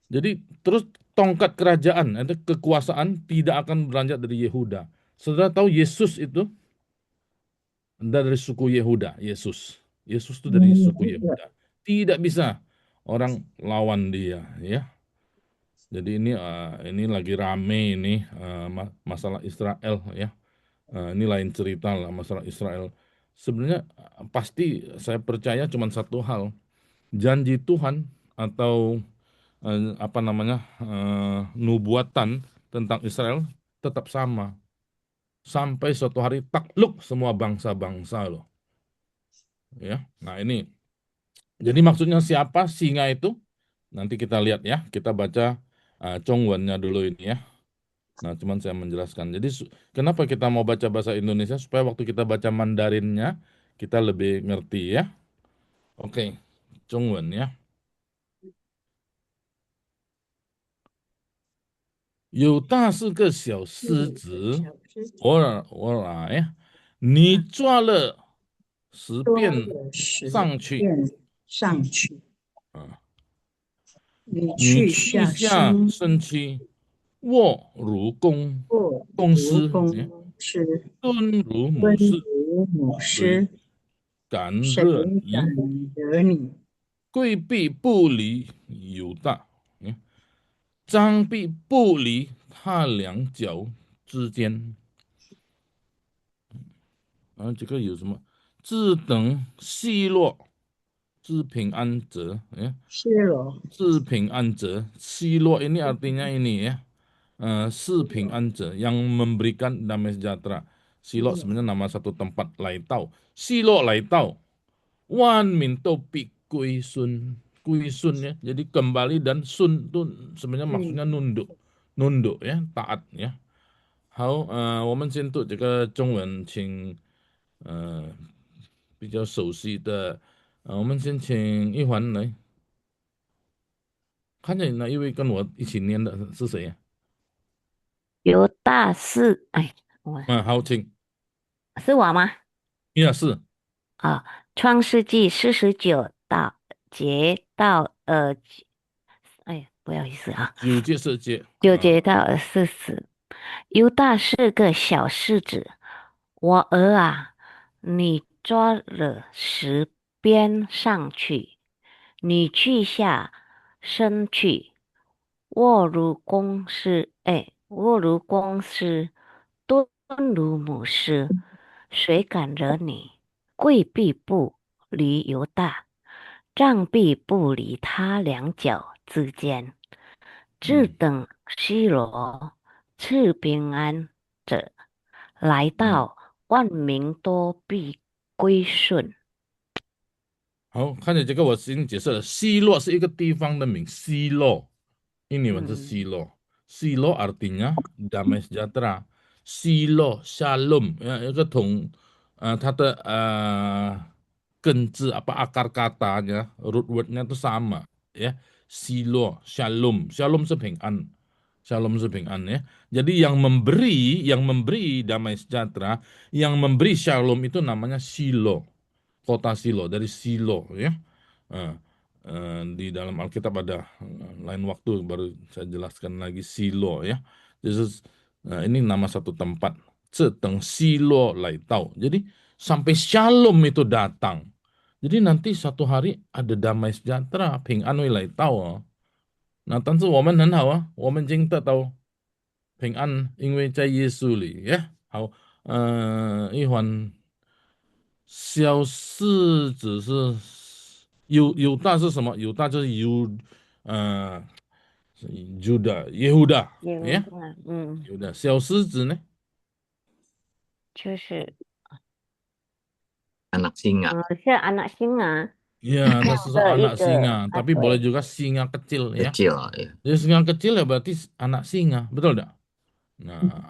Jadi terus tongkat kerajaan atau kekuasaan tidak akan beranjak dari Yehuda. Saudara tahu Yesus itu dari suku Yehuda. Yesus itu dari suku Yehuda. Tidak bisa orang lawan dia, ya. Jadi ini lagi rame ini masalah Israel, ya. Ini lain cerita lah masalah Israel. Sebenarnya pasti saya percaya cuma satu hal. Janji Tuhan atau nubuatan tentang Israel tetap sama. Sampai suatu hari takluk semua bangsa-bangsa loh. Ya. Nah, ini. Jadi maksudnya siapa singa itu? Nanti kita lihat ya. Kita baca Chongwennya dulu ini ya. Nah, cuman saya menjelaskan. Jadi kenapa kita mau baca bahasa Indonesia supaya waktu kita baca Mandarinnya kita lebih ngerti ya. Oke, Zhongwen ya. 有大是个小狮子，我来，你抓了10遍上去，上去，你你去去下下身身躯，卧如公卧公狮，公狮，蹲如母蹲狮，如母谁狮，敢谁惹你？敢惹你？规避不离犹大，张臂不离他两脚之间。这个有什么？自等细落，自平安者，是咯，自平安者，细落ini artinya ini ya, si平安者yang memberikan damai sejahtera. Silo sebenarnya nama satu tempat Laitau. Silo Laitau, wan minto pi kuisun, kuisun ya. Jadi kembali dan sun itu sebenarnya maksudnya nunduk, nunduk ya, taat ya. 好，我们先读这个中文，请比较熟悉的，我们先请一环来，看见哪一位跟我一起念的是谁呀？犹大是，哎，好，请。是我吗？也是。创世纪49节到哎，不好意思啊9节10节。 9节到40。犹大是个小狮子，我儿啊，你抓了10鞭上去，你去下身去，卧如公狮，卧如公狮，蹲如母狮，谁敢惹你？贵必不离犹大，杖必不离他两脚之间，只等西罗赐平安者来到，万民都必归顺。好，看见这个我已经解释了，西洛是一个地方的名，西洛，印尼文是西洛，西洛 artinya damai sejahtera，西洛 shalom，一个同它的根字apa akar katanya root wordnya itu sama ya, silo shalom, shalom 是平安，shalom 是平安ya. Jadi yang memberi damai sejahtera, yang memberi shalom itu namanya Silo, kota Silo, dari Silo ya. Di dalam Alkitab ada lain waktu baru saya jelaskan lagi Silo ya. Ini nama satu tempat. Sedang Silo Laitau. Jadi sampai shalom itu datang. Jadi nanti satu hari ada damai sejahtera, Ping An Laitau. 那但是我们很好啊，我们已经得到平安，因为在耶稣里呀。好，一环小狮子是犹大是什么？犹大就是Yehuda 呀，犹大小狮子呢？就是 anak singa. 是 anak singa. Ya, ada anak singa, tapi boleh juga singa kecil ya. Kecil ya. Jadi singa kecil ya berarti anak singa, betul enggak? Nah,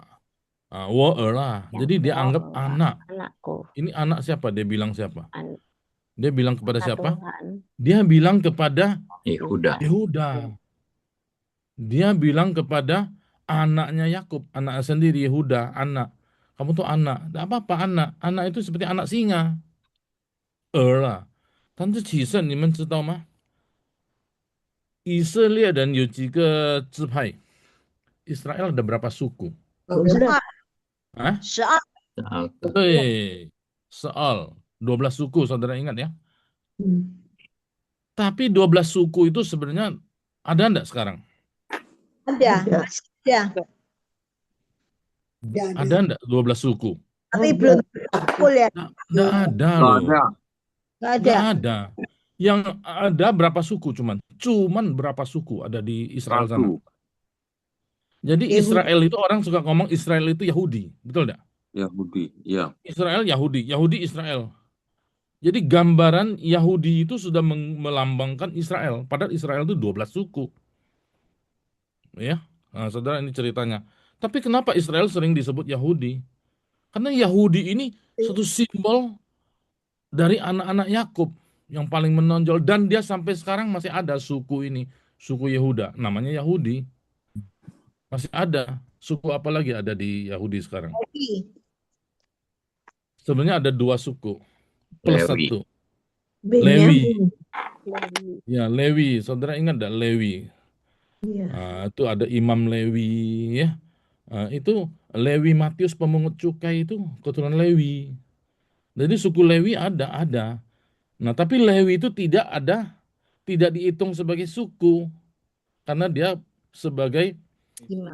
lah. Jadi dia anggap anak. Anakku. Ini anak siapa? Dia bilang siapa? Dia bilang kepada siapa? Tuhan. Dia bilang kepada Yehuda. Dia bilang kepada anaknya Yakub, anaknya sendiri Yehuda, anak. Kamu tuh anak. Tidak apa-apa anak. Anak itu seperti anak singa. lah. 但是启示你们知道吗？以色列人有几个支派？Israel ada berapa suku? 12。对，12 suku, saudara ingat ya? Tapi 12 suku itu sebenarnya ada enggak sekarang? Ada. Ada enggak 12 suku? Tapi belum full ya. Enggak ada loh. Nggak ada. Yang ada berapa suku cuman berapa suku ada di Israel sana. Jadi Israel itu orang suka ngomong Israel itu Yahudi, betul enggak? Yahudi, ya. Israel Yahudi Israel. Jadi gambaran Yahudi itu sudah melambangkan Israel, padahal Israel itu 12 suku. Ya. Nah, saudara ini ceritanya. Tapi kenapa Israel sering disebut Yahudi? Karena Yahudi ini satu simbol dari anak-anak Yakub yang paling menonjol, dan dia sampai sekarang masih ada suku ini, suku Yehuda, namanya Yahudi. Masih ada. Suku apa lagi ada di Yahudi sekarang? Sebenarnya ada 2 suku plus Lewi. 1. Lewi. Lewi. Ya, Lewi. Saudara ingat enggak Lewi? Iya. Itu ada Imam Lewi ya. Itu Lewi Matius pemungut cukai itu keturunan Lewi. Jadi suku Lewi ada. Nah, tapi Lewi itu tidak dihitung sebagai suku karena dia sebagai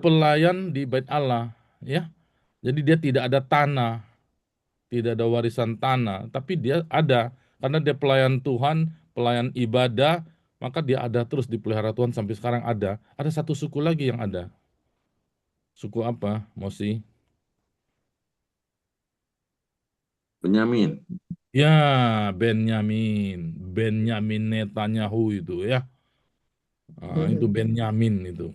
pelayan di Bait Allah ya. Jadi dia tidak ada tanah, tidak ada warisan tanah, tapi dia ada karena dia pelayan Tuhan, pelayan ibadah, maka dia ada terus dipelihara Tuhan sampai sekarang ada. Ada satu suku lagi yang ada. Suku apa, Mosi? Benyamin. Ya, Benyamin. Benyamin Netanyahu itu ya. Itu Benyamin itu.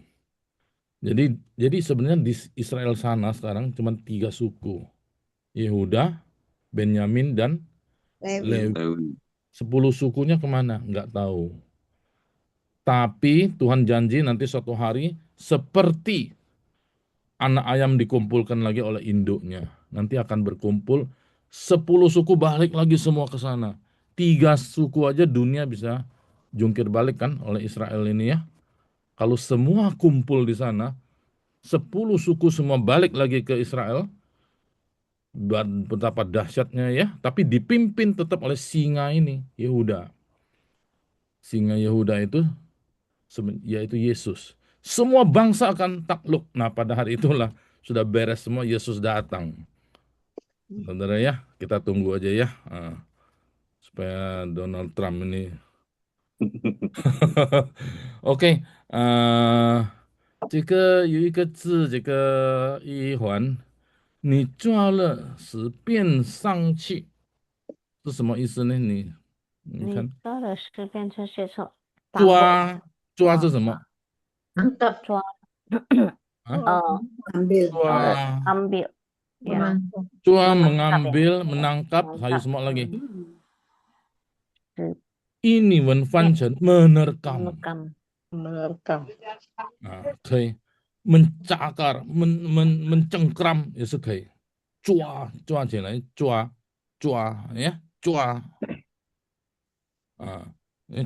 Jadi sebenarnya di Israel sana sekarang cuma 3 suku. Yehuda, Benyamin, dan Lewi. 10 sukunya kemana? Nggak tahu. Tapi Tuhan janji nanti suatu hari seperti anak ayam dikumpulkan lagi oleh induknya. Nanti akan berkumpul 10 suku balik lagi semua ke sana. 3 suku aja dunia bisa jungkir balik kan oleh Israel ini ya. Kalau semua kumpul di sana, 10 suku semua balik lagi ke Israel, dan betapa dahsyatnya ya. Tapi dipimpin tetap oleh singa ini, Yehuda. Singa Yehuda itu yaitu Yesus. Semua bangsa akan takluk. Nah, pada hari itulah sudah beres semua, Yesus datang. Saudara ya, kita tunggu aja ya. Supaya Donald Trump ini. OK， 这个有一个字，这个一环，你抓了时便上去，是什么意思呢？你看，你抓了十遍这些错，抓是什么？抓ambil ambil ya抓 mengambil, menangkap, hayu semua lagi. Ini wen fanchen menerkam. Menerkam. Nah, 可以 mencakar, mencengkram 也是可以，抓起来，抓呀，抓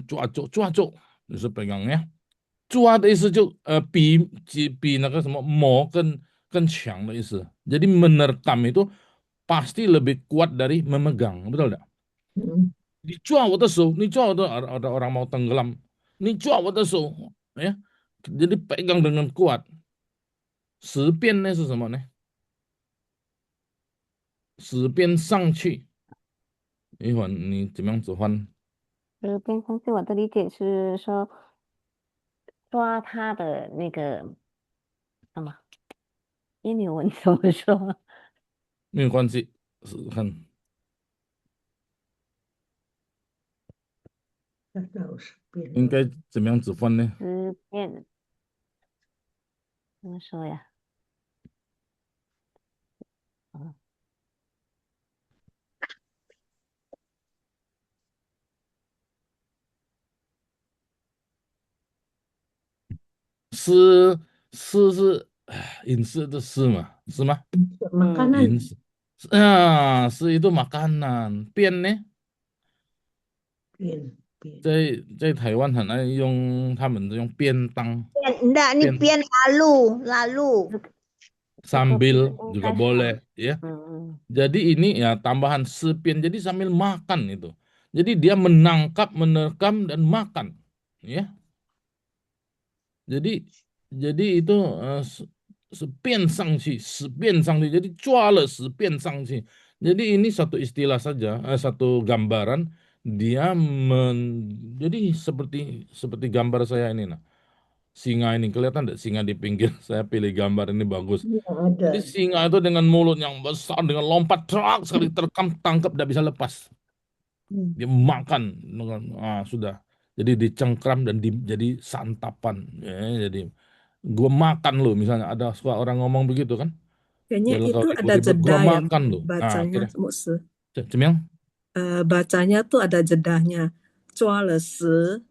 抓住就是pegang ya。抓的意思就比那个什么磨更强的意思。Jadi menerkam itu pasti lebih kuat dari memegang, betul tidak? 你抓我的手，你抓我的 ada orang mau tenggelam，你抓我的手ya。Jadi pegang dengan kuat。十遍呢是什么呢？十遍上去，一会儿你怎么样子换？十遍上去，我的理解是说抓他的那个什么印尼文怎么说？没有关系，看。应该怎么样子换呢？十遍怎么说呀？诗是饮食的诗嘛，是吗？ Makanan. 饮食诗 itu makanan。便呢？ 在台湾很爱用，他们用便当。 Enggak, ini pian lalu. Sambil juga boleh ya. Jadi ini ya tambahan sepian, jadi sambil makan itu. Jadi dia menangkap, menerkam dan makan ya. Jadi itu sepian sangci, jadi jual sepian sangci. Jadi ini satu istilah saja, satu gambaran. Dia jadi seperti gambar saya ini nah. Singa ini kelihatan tidak singa di pinggir? Saya pilih gambar ini bagus. Jadi singa itu dengan mulut yang besar, dengan lompat trak sekali terkam, tangkap tidak bisa lepas. Dia makan dengan sudah. Jadi dicengkram dan jadi santapan. Ya, jadi Gua makan lo, misalnya ada suka orang ngomong begitu kan. Kayaknya Kalau itu kalau ada ribut-ribut, gua jeda ya makan lo. Nah, bacanya, kira Mukse. Cemil. Bacanya tuh ada jedahnya. 抓了时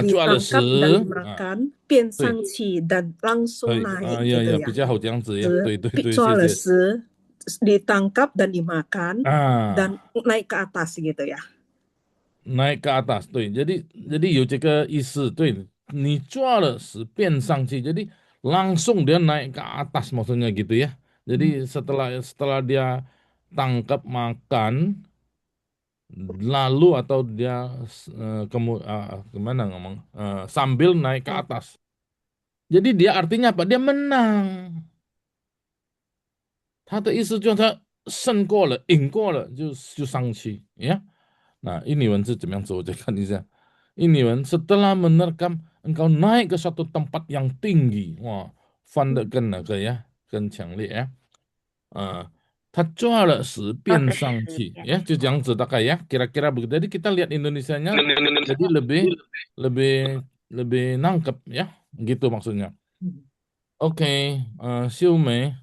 抓了 ditangkap dan 时 dimakan, 变 对 上去 dan langsung 对 naik 呀 gitu 呀， ya. 比较好这样子呀，对对对，抓了谢谢时 ditangkap dan dimakan 啊。 dan naik ke atas gitu ya. naik ke atas, 对，jadi 有这个意思，对，你抓了时变上去，jadi langsung dia naik ke atas maksudnya gitu ya. Jadi setelah dia tangkap makan, lalu atau dia gimana ngomong, sambil naik ke atas. Jadi dia artinya apa? Dia menang. 他的意思就是他胜过了，赢过了，就上去呀。Nah, ini Wan是怎么样子？我再看一下。Ini Wan setelah menerkam engkau naik ke suatu tempat yang tinggi, wah, 翻得更那个呀，更强烈呀。他抓了时变上去，ya, 就这样子大概ya, kira-kira begitu. Jadi kita lihat Indonesianya, jadi lebih nangkep ya, gitu maksudnya. Oke, 秀梅，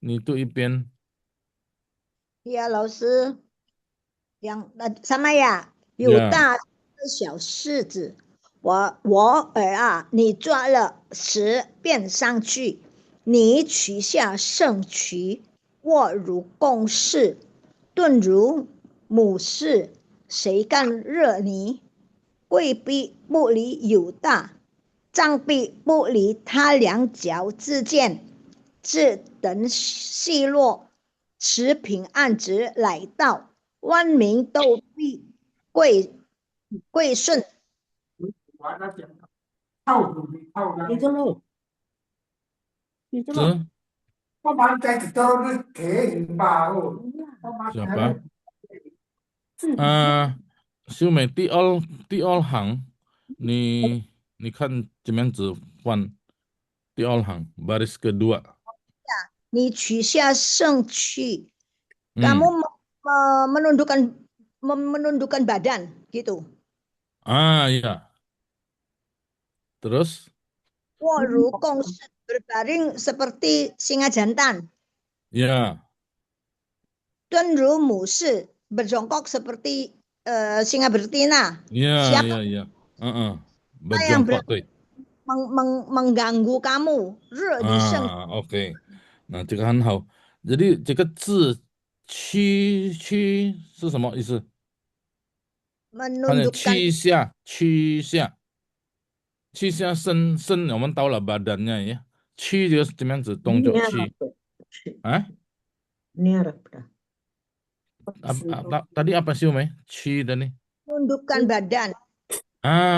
你读一遍。呀，老师，sama ya，有 Yeah. 大小柿子，我儿啊，你抓了时便上去，你取下圣渠，握如公事，钝如母事，谁敢惹你？贵必不离犹大，杖必不离他两脚之间，只等细落，持平安直来到，万民都必归顺。Siapa? 秀美第二行，你看怎么样子换？第二行 baris kedua。你取下圣躯，kamu menundukkan badan gitu. Ya. Terus? 握如公事 berbaring seperti singa jantan. Ya. 蹲如母士 berjongkok seperti singa betina. Ya, Siapa ya. yang Berjongkok, mengganggu kamu? OK. Nah, 这个很好。Jadi 这个字屈是什么意思？ menundukkan 屈下身，我们到了 badannya ya. 屈就是怎么样子动作？屈。Tadi apa sih Umay? 屈 tadi? menundukkan badan.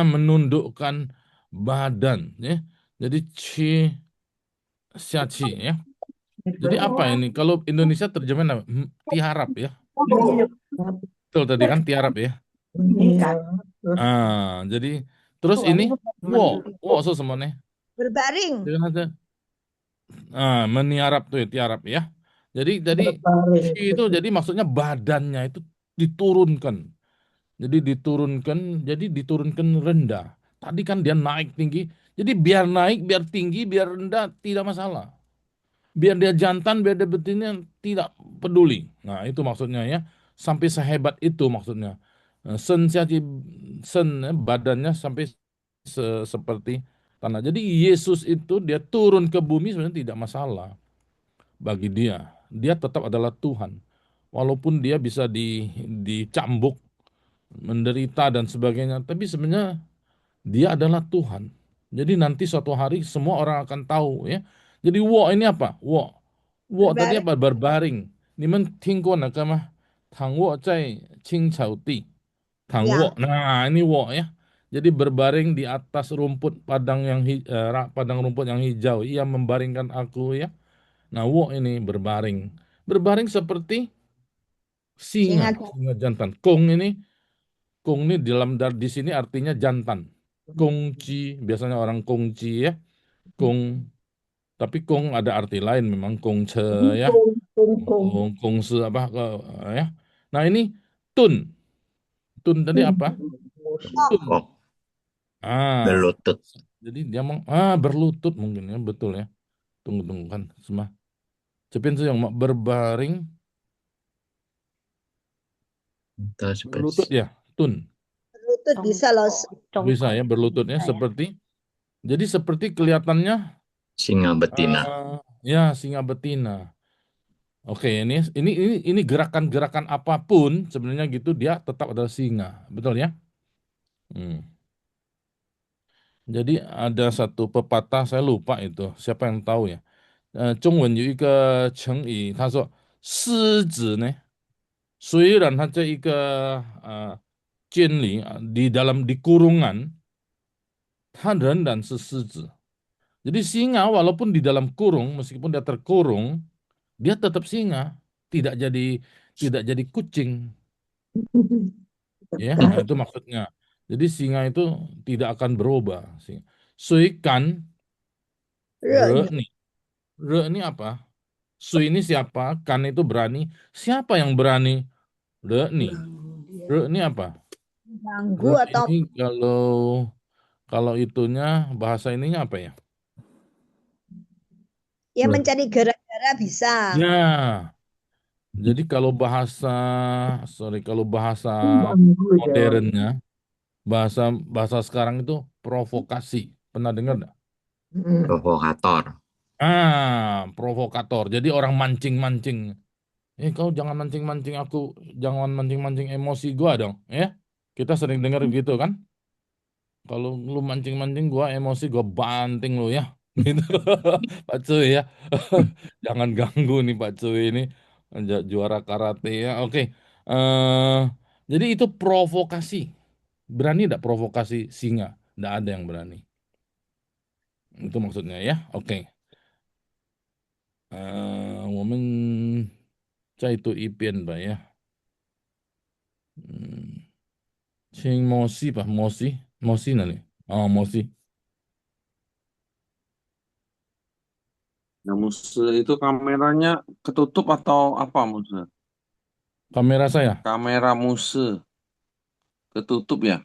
Menundukkan badan ya. Jadi 屈下去 ya. Jadi apa ini? Kalau Indonesia terjemahan apa? Tiarap ya. Betul tadi kan tiarap ya. Jadi terus ini wo so semuanya. Berbaring. Meniarap tuh ya, tiarap ya. Jadi itu jadi maksudnya badannya itu diturunkan. Jadi diturunkan rendah. Tadi kan dia naik tinggi. Jadi biar naik, biar tinggi, biar rendah tidak masalah. Biar dia jantan, biar dia betina tidak peduli. Nah, itu maksudnya ya. Sampai sehebat itu maksudnya. Badannya sampai seperti tanah. Jadi Yesus itu dia turun ke bumi sebenarnya tidak masalah bagi dia. Dia tetap adalah Tuhan. Walaupun dia bisa dicambuk, menderita dan sebagainya, tapi sebenarnya dia adalah Tuhan. Jadi nanti suatu hari semua orang akan tahu ya. Jadi wo ini apa? Wo tadi apa? Berbaring. Nimen tingko nakama tang wo zai qing chao di. Tang wo. Nah, ini wo ya. Jadi berbaring di atas rumput padang rumput yang hijau. Ia membaringkan aku ya. Nah, wo ini berbaring. Berbaring seperti singa jantan. Kong ini di sini artinya jantan. Kongci, biasanya orang kongci ya. Tapi kong ada arti lain memang kongce ya. Kongse apa ya. Nah, ini tun. Tun tadi apa? Tun. Berlutut. Jadi dia berlutut mungkin ya, betul ya. Tunggu kan, semua. Cepin sih yang berbaring berlutut ya, Tun. Lutut bisa loh. Bisa ya berlututnya seperti. Jadi seperti kelihatannya Singa betina. ya singa betina. Oke, ini gerakan-gerakan apapun sebenarnya gitu dia tetap adalah singa, betul ya? Jadi ada satu pepatah saya lupa itu siapa yang tahu ya? 中文有一个成语，他说狮子呢，虽然它这一个监里di kurungan，它仍然是狮子。Jadi singa walaupun di dalam kurung, meskipun dia terkurung, dia tetap singa, tidak jadi kucing, ya. Nah, itu maksudnya. Jadi singa itu tidak akan berubah. Sui kan, re ini apa? Sui ini siapa? Kan itu berani. Siapa yang berani? Re ini apa? Ganggu Re atau ini kalau itunya bahasa ininya apa ya? ya mencari gara-gara bisa. Ya. Jadi kalau bahasa modernnya, bahasa sekarang itu provokasi. Pernah dengar nggak? Provokator. Provokator. Jadi orang mancing-mancing. Kau jangan mancing-mancing aku, jangan mancing-mancing emosi gua dong, ya. Kita sering dengar gitu kan? Kalau lu mancing-mancing gua emosi, gua banting lu ya. Gitu. Pak Cuy ya. Jangan ganggu nih Pak Cuy ini juara karate ya. Oke. eh jadi itu provokasi. Berani enggak provokasi singa? Enggak ada yang berani. Itu maksudnya ya. Oke. 我们再读一遍吧呀。请摩西吧，摩西哪里？摩西。 Nah, Muse itu kameranya ketutup atau apa, Muse? Kamera saya? Kamera Muse ketutup ya?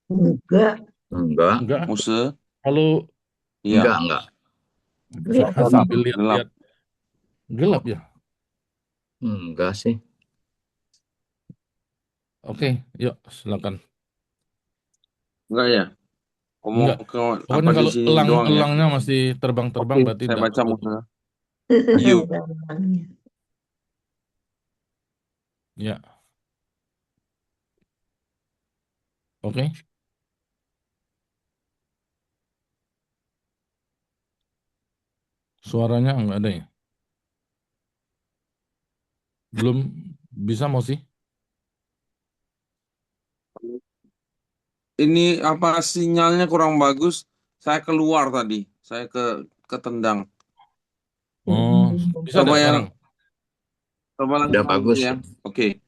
Enggak. Muse? Kalau iya. Enggak. Saya sambil lihat-lihat. Gelap ya? Enggak sih. Oke, yuk silakan. Enggak ya? Enggak. Pokoknya kalau elang-elangnya masih terbang-terbang berarti saya enggak baca ketutup. Muse. You. Ya. Oke. Suaranya enggak ada ya? Belum bisa mau sih? Ini apa sinyalnya kurang bagus? Saya keluar tadi. Saya ketendang. Bisa Coba enggak yang sekarang? coba lagi Udah bagus ya. Oke.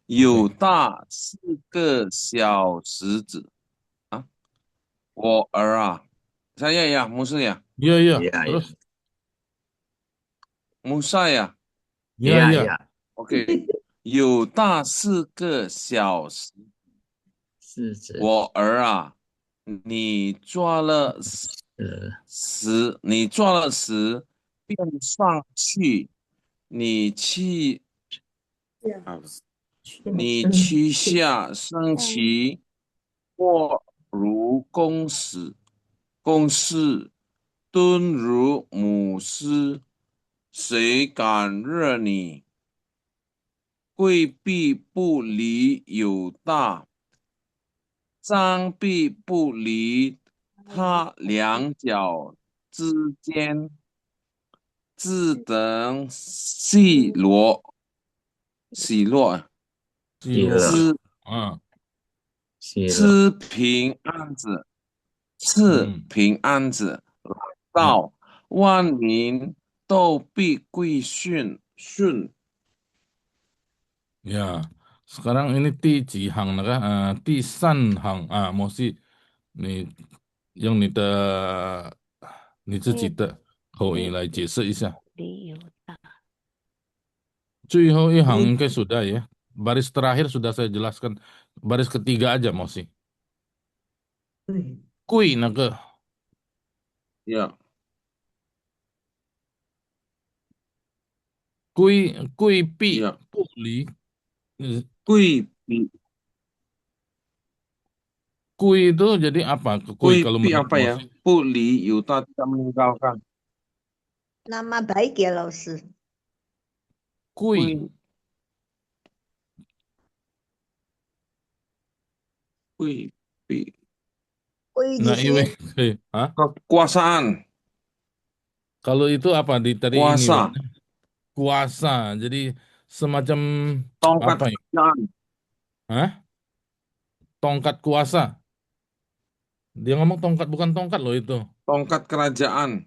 有大4个小石子啊，我儿啊，saya ya, Musa ya. Iya. Terus? Musa ya. Iya. Oke. 有大4个小石子，我儿啊，你抓了10，变上去，你屈下升旗，卧如公使，蹲如母狮，谁敢惹你？贵必不离有大，张必不离他两脚之间，自等喜乐，吃平安子，到万民都必归顺。 Ya, sekarang ini Ti Jihang nah, Ti San Hang Mosi你用你的自己的口语来解释一下。最后一行应该sudah ya. Baris terakhir sudah saya jelaskan. Baris ketiga aja Mosi. Kui 那个 Ya. 规避 Ya. 不离，规避 kui itu jadi apa? Kui kalau Kuipi menurut apa ya? Mosi, Puli Yuta tidak meninggalkan. Nama baik ya, Laus. kui. Kuipi. Kui di Nah, sini iwe. Hah? Kekuasaan. Kalau itu apa di tadi ini Kuasa. Wak? Kuasa. Jadi semacam Tongkat apa ya? kerajaan. Hah? Tongkat kuasa. Dia ngomong tongkat bukan tongkat loh itu. Tongkat kerajaan.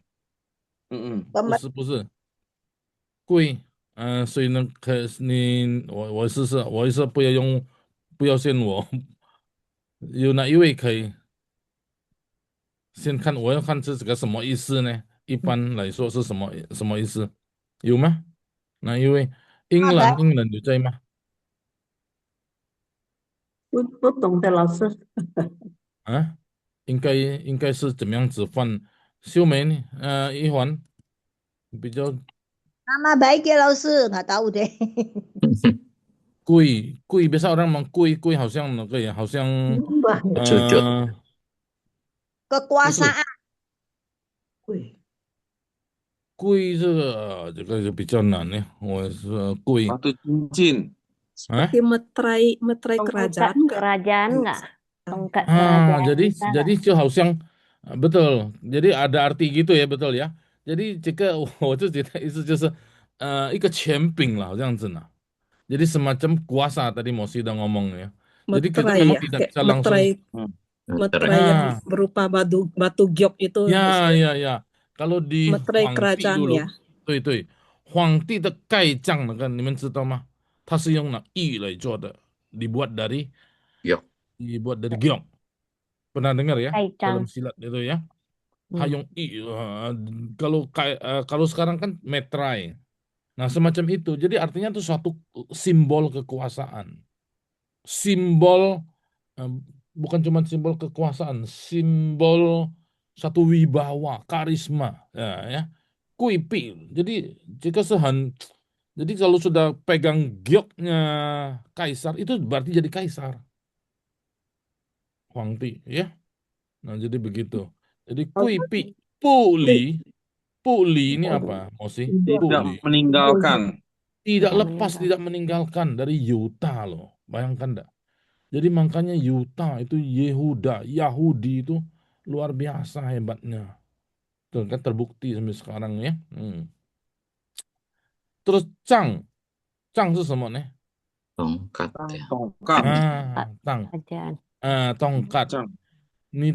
Puse. Kui. 所以呢，我试试，我是不要用，不要限我，有哪一位可以？先看，我要看这个什么意思呢？一般来说是什么意思？有吗？哪一位？英兰有在吗？不懂的老师。啊，应该是怎么样子换？秀梅呢？一环比较 nama baik ya, Laus. Nggak tahu deh. 贵，biasa orang bilang 贵，好像那个呀，好像 Kekuasaan. 贵这个就比较难呢。我是贵 Batu cincin. Seperti meterai kerajaan nggak? Kerajaan nggak? Tongkat kerajaan kita jadi nggak? 就好像betul. Jadi ada arti gitu ya, betul ya. Jadi jika 我自己的意思就是一个权柄lah 这样子呢。Jadi semacam kuasa tadi Mosi udah ngomong ya. Jadi kita Meterai memang ya, tidak kayak bisa langsung meterai yang berupa batu giok itu. ya. Kalau di meterai 皇帝 kerajaan dulu, ya. 对，皇帝的盖章那个你们知道吗？它是用那玉来做的，dibuat dari giok. Pernah dengar ya? Dalam silat itu ya. Hayong kalau sekarang kan meterai. Nah, semacam itu. Jadi artinya itu suatu simbol kekuasaan. Simbol bukan cuma simbol kekuasaan, simbol satu wibawa, karisma, ya. Kuipi. Jadi jadi kalau sudah pegang gioknya kaisar itu berarti jadi kaisar. Huangti, ya. Nah, jadi begitu. Jadi kuipi, puli ini apa, Mosi? Tidak meninggalkan. Tidak lepas, tidak meninggalkan dari Yuta loh. Bayangkan enggak? Jadi makanya Yuta itu Yahudi itu luar biasa hebatnya. Tuh kan terbukti sampai sekarang ya. Terus Chang是什么呢？ Tongkat. Tongkat. Ni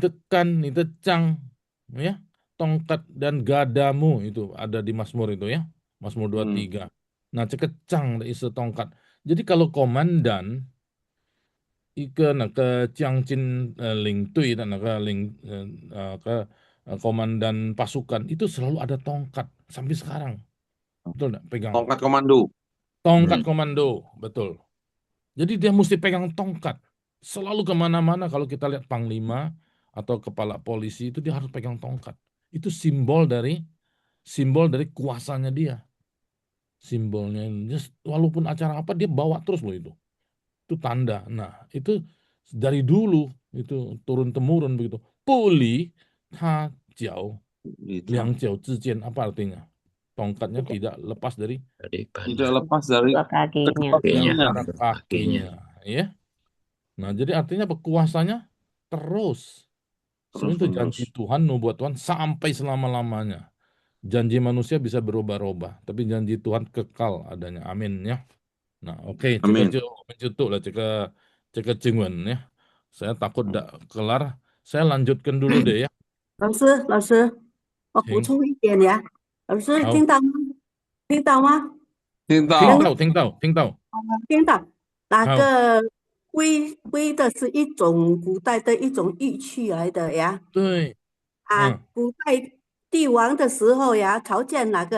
Chang ya. Tongkat dan gadamu itu ada di Mazmur itu ya. Mazmur 23. Nah, cekecang isu tongkat. Jadi kalau komandan ke Jiangjin Ling Tui dan ke komandan pasukan itu selalu ada tongkat sampai sekarang. Betul enggak? Pegang. Tongkat komando. Tongkat komando, betul. Jadi dia mesti pegang tongkat. Selalu kemana-mana kalau kita lihat panglima atau kepala polisi itu dia harus pegang tongkat. Itu simbol dari kuasanya dia. Simbolnya, walaupun acara apa dia bawa terus loh itu. Itu tanda. Nah, itu dari dulu itu turun temurun begitu. Puli ta jiao, liang jiao zijian, apa artinya? Tongkatnya tidak lepas dari kakinya. Ya. Nah, jadi artinya kuasanya terus. Itu janji Tuhan, nubuat Tuhan sampai selama-lamanya. Janji manusia bisa berubah-ubah, tapi janji Tuhan kekal adanya. Amin ya. Nah, oke, mencutuk lah cek Jingwen ya. Saya takut tidak kelar. Saya lanjutkan dulu deh ya. 老师，我补充一点呀。老师听到吗？听到吗？听到。听到。那个龟的是一种古代的一种玉器来的呀。对。古代帝王的时候呀，朝见皇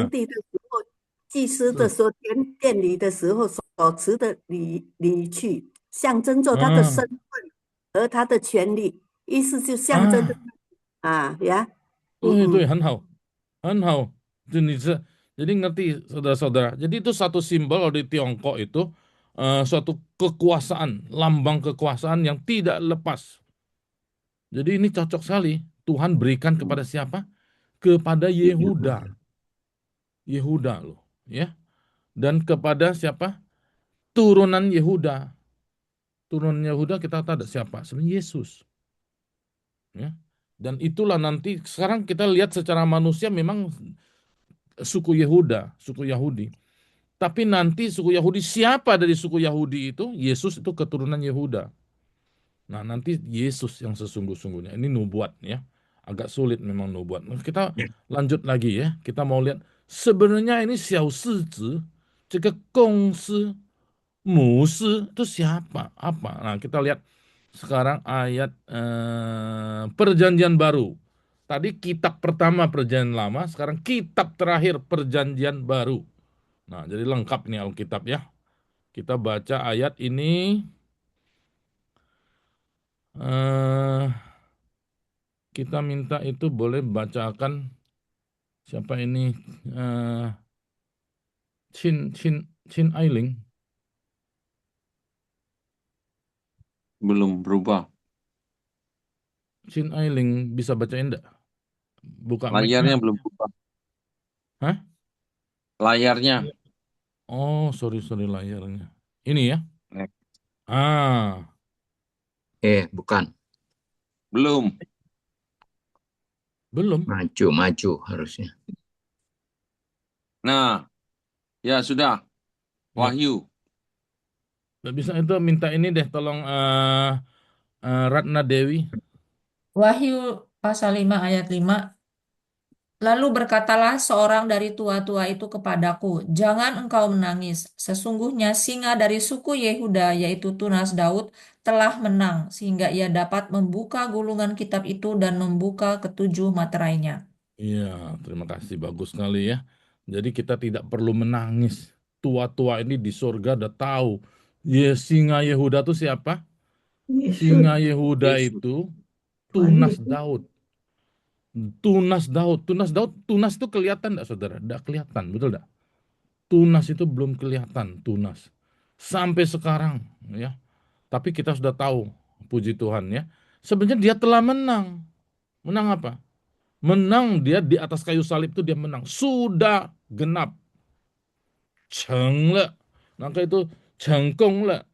帝的时候，祭司的时候，典礼的时候所持的礼器，象征着他的身份和他的权利，意思就象征着 Ya. 对，很好，很好。jadi ngerti saudara-saudara. Jadi itu satu simbol di Tiongkok itu suatu kekuasaan, lambang kekuasaan yang tidak lepas. Jadi ini cocok sekali. Tuhan berikan kepada siapa? Kepada Yehuda. Yehuda loh, ya. Dan kepada siapa? Turunan Yehuda. Turunan Yehuda kita tahu ada siapa? Sebenarnya Yesus. Ya. Dan itulah nanti sekarang kita lihat secara manusia memang suku Yehuda, suku Yahudi. Tapi nanti suku Yahudi, siapa dari suku Yahudi itu? Yesus itu keturunan Yehuda. Nah, nanti Yesus yang sesungguh-sungguhnya. Ini nubuat ya. Agak sulit memang nubuat. Nah, kita lanjut lagi ya. Kita mau lihat sebenarnya ini xiao shi zi, 这个公司 musi itu siapa? Apa? Nah, kita lihat sekarang ayat perjanjian baru. Tadi kitab pertama perjanjian lama, sekarang kitab terakhir perjanjian baru. Nah, jadi lengkap nih Alkitab ya. Kita baca ayat ini. Kita minta itu boleh bacakan siapa ini? Chin Ailing. Belum berubah. Chin Ailing bisa bacain enggak? Buka Layarnya mic-nya. belum berubah. Hah? Layarnya. Oh, sorry layarnya. Ini ya? Next. Bukan. Belum. Maju harusnya. Nah, ya sudah. Wahyu. Nggak bisa itu minta ini deh, tolong Ratna Dewi. Wahyu pasal 5 ayat 5. Lalu berkatalah seorang dari tua-tua itu kepadaku, jangan engkau menangis. Sesungguhnya singa dari suku Yehuda, yaitu Tunas Daud, telah menang, sehingga ia dapat membuka gulungan kitab itu dan membuka ketujuh materainya. Iya, terima kasih. Bagus sekali ya. Jadi kita tidak perlu menangis. Tua-tua ini di surga udah tahu. Singa Yehuda itu siapa? Singa Yehuda itu Tunas Daud. Tunas itu kelihatan enggak saudara? Enggak kelihatan, betul enggak? Tunas itu belum kelihatan, tunas. Sampai sekarang ya. Tapi kita sudah tahu, puji Tuhan ya. Sebenarnya dia telah menang. Menang apa? Menang dia di atas kayu salib itu dia menang. Sudah genap. 成了. Maka itu 成功了.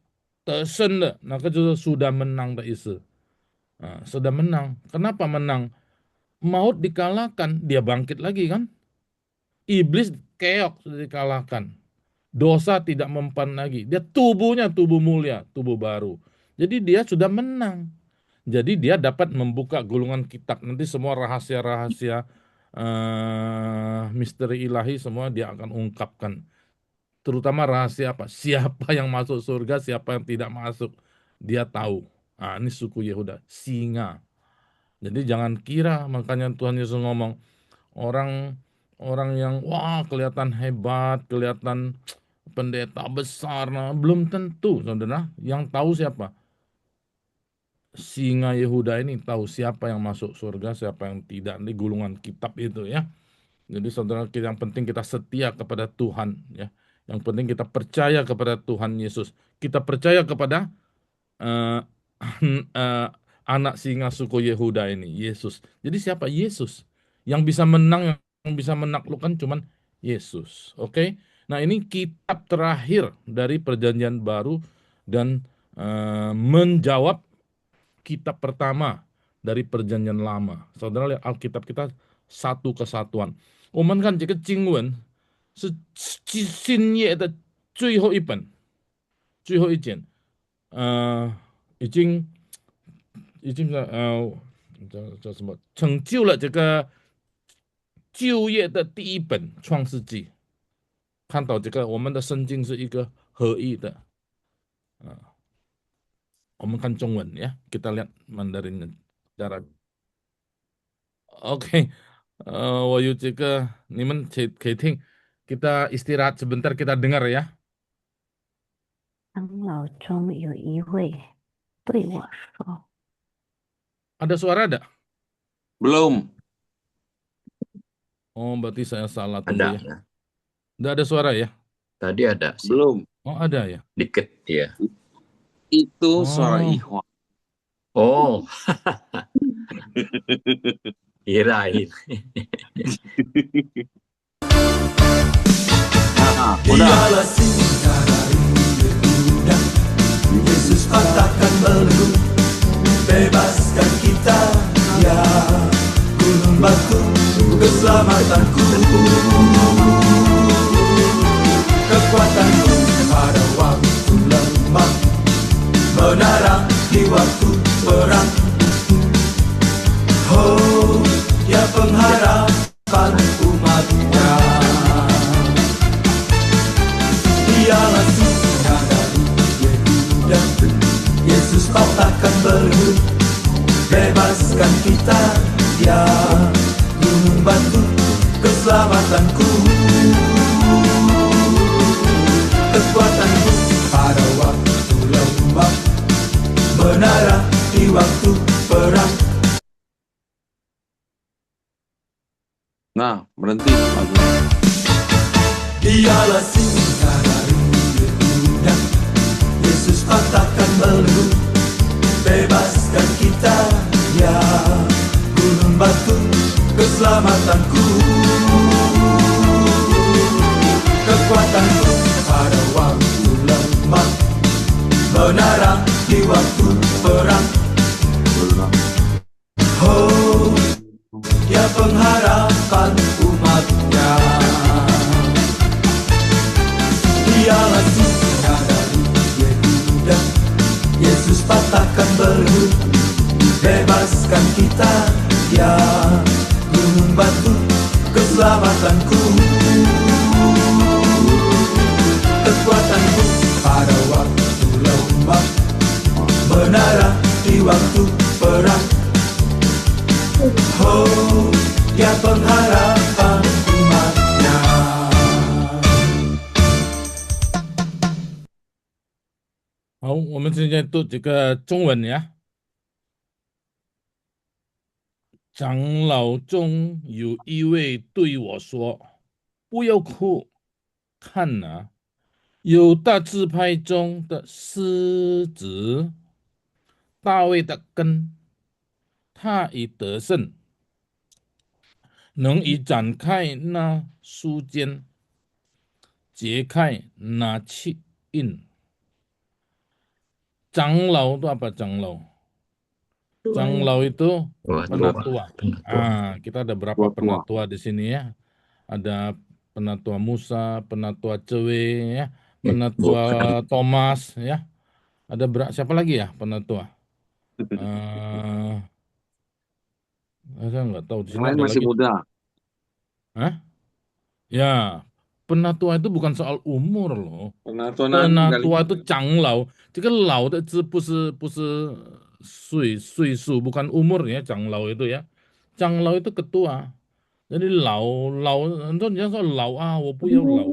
得胜了. Maka itu sudah menang的意思. Nah, sudah menang. Kenapa menang? Maut dikalahkan, dia bangkit lagi kan? Iblis keok sudah dikalahkan. Dosa tidak mempan lagi. Dia tubuhnya tubuh mulia, tubuh baru. Jadi dia sudah menang. Jadi dia dapat membuka gulungan kitab. Nanti semua rahasia-rahasia misteri ilahi semua dia akan ungkapkan. Terutama rahasia apa? Siapa yang masuk surga, siapa yang tidak masuk. Dia tahu. Nah, ini suku Yehuda, singa. Jadi jangan kira, makanya Tuhan Yesus ngomong, orang yang wah kelihatan hebat, kelihatan pendeta besar, nah, belum tentu, saudara. Yang tahu siapa? Singa Yehuda ini tahu siapa yang masuk surga, siapa yang tidak. Ini gulungan kitab itu ya. Jadi saudara, yang penting kita setia kepada Tuhan ya. Yang penting kita percaya kepada Tuhan Yesus. Kita percaya kepada anak singa suku Yehuda ini, Yesus. Jadi siapa? Yesus. Yang bisa menang, yang bisa menaklukkan cuman Yesus. Oke? Nah, ini kitab terakhir dari perjanjian baru dan menjawab kitab pertama dari perjanjian lama. Saudara lihat Alkitab kita satu kesatuan. 我们看这个经文是新约的最后一本，最后一卷，已经叫什么成就了这个旧约的第一本创世纪。看到这个我们的圣经是一个合一的。我们看中文ya, kita lihat Mandarin cara. Oke, 我有这个，你们可以听。Kita istirahat sebentar, kita dengar ya. 长老中有一位对我说 Ada suara ada? Belum. Oh, berarti saya salah. Tunggu Ada. ya. Nggak ada suara ya? Tadi ada sih. Belum. Oh, ada ya? Dikit ya. Itu suara Oh. Ihwa. Oh. Kirain. Nah, udah. Dialah singa dari Yehuda, Yesus patahkan belenggu, bebaskan kita, ya gunung batu keselamatanku, kekuatanku pada waktu lemah, menara di waktu perang. Oh, ya pengharapan umatnya. Dialah singa dari Yehuda, Yesus patahkan belenggu, bebaskan kita, ya gunung batu keselamatanku, kekuatanku pada waktu lemah, menara di waktu perang. Nah, berhenti lagunya. Dialah singa dari Yehuda, Yesus patahkan belenggu, bebaskan kita, ya gunung batu keselamatanku, kekuatanku pada waktu lemah, menara di waktu perang. Oh, ya pengharapan umatnya. Dialah singa dari Yehuda, Yesus patahkan belenggu, bebaskan kita, ya gunung batu keselamatanku, kekuatanku pada waktu lemah, menara di waktu perang. Oh, ya pengharapan umatnya. 好，我们现在读这个中文呀。长老中有一位对我说：“不要哭，看哪，犹大支派中的狮子，大卫的根，他已得胜，能以展开那书签，解开那七印。”长老itu apa长老?长老itu penatua. Kita ada berapa penatua di sini ya? Ada penatua Musa, penatua Cewe, ya, penatua Thomas, ya. Ada siapa lagi ya penatua? Saya nggak tahu di sini ada masih lagi. muda. Hah? Ya, penatua itu bukan soal umur loh. penatua itu长老，这个老的字不是岁数，bukan umur ya, 长老 itu ya. 长老 itu ketua. Jadi 老，很多人说老啊，我不要老。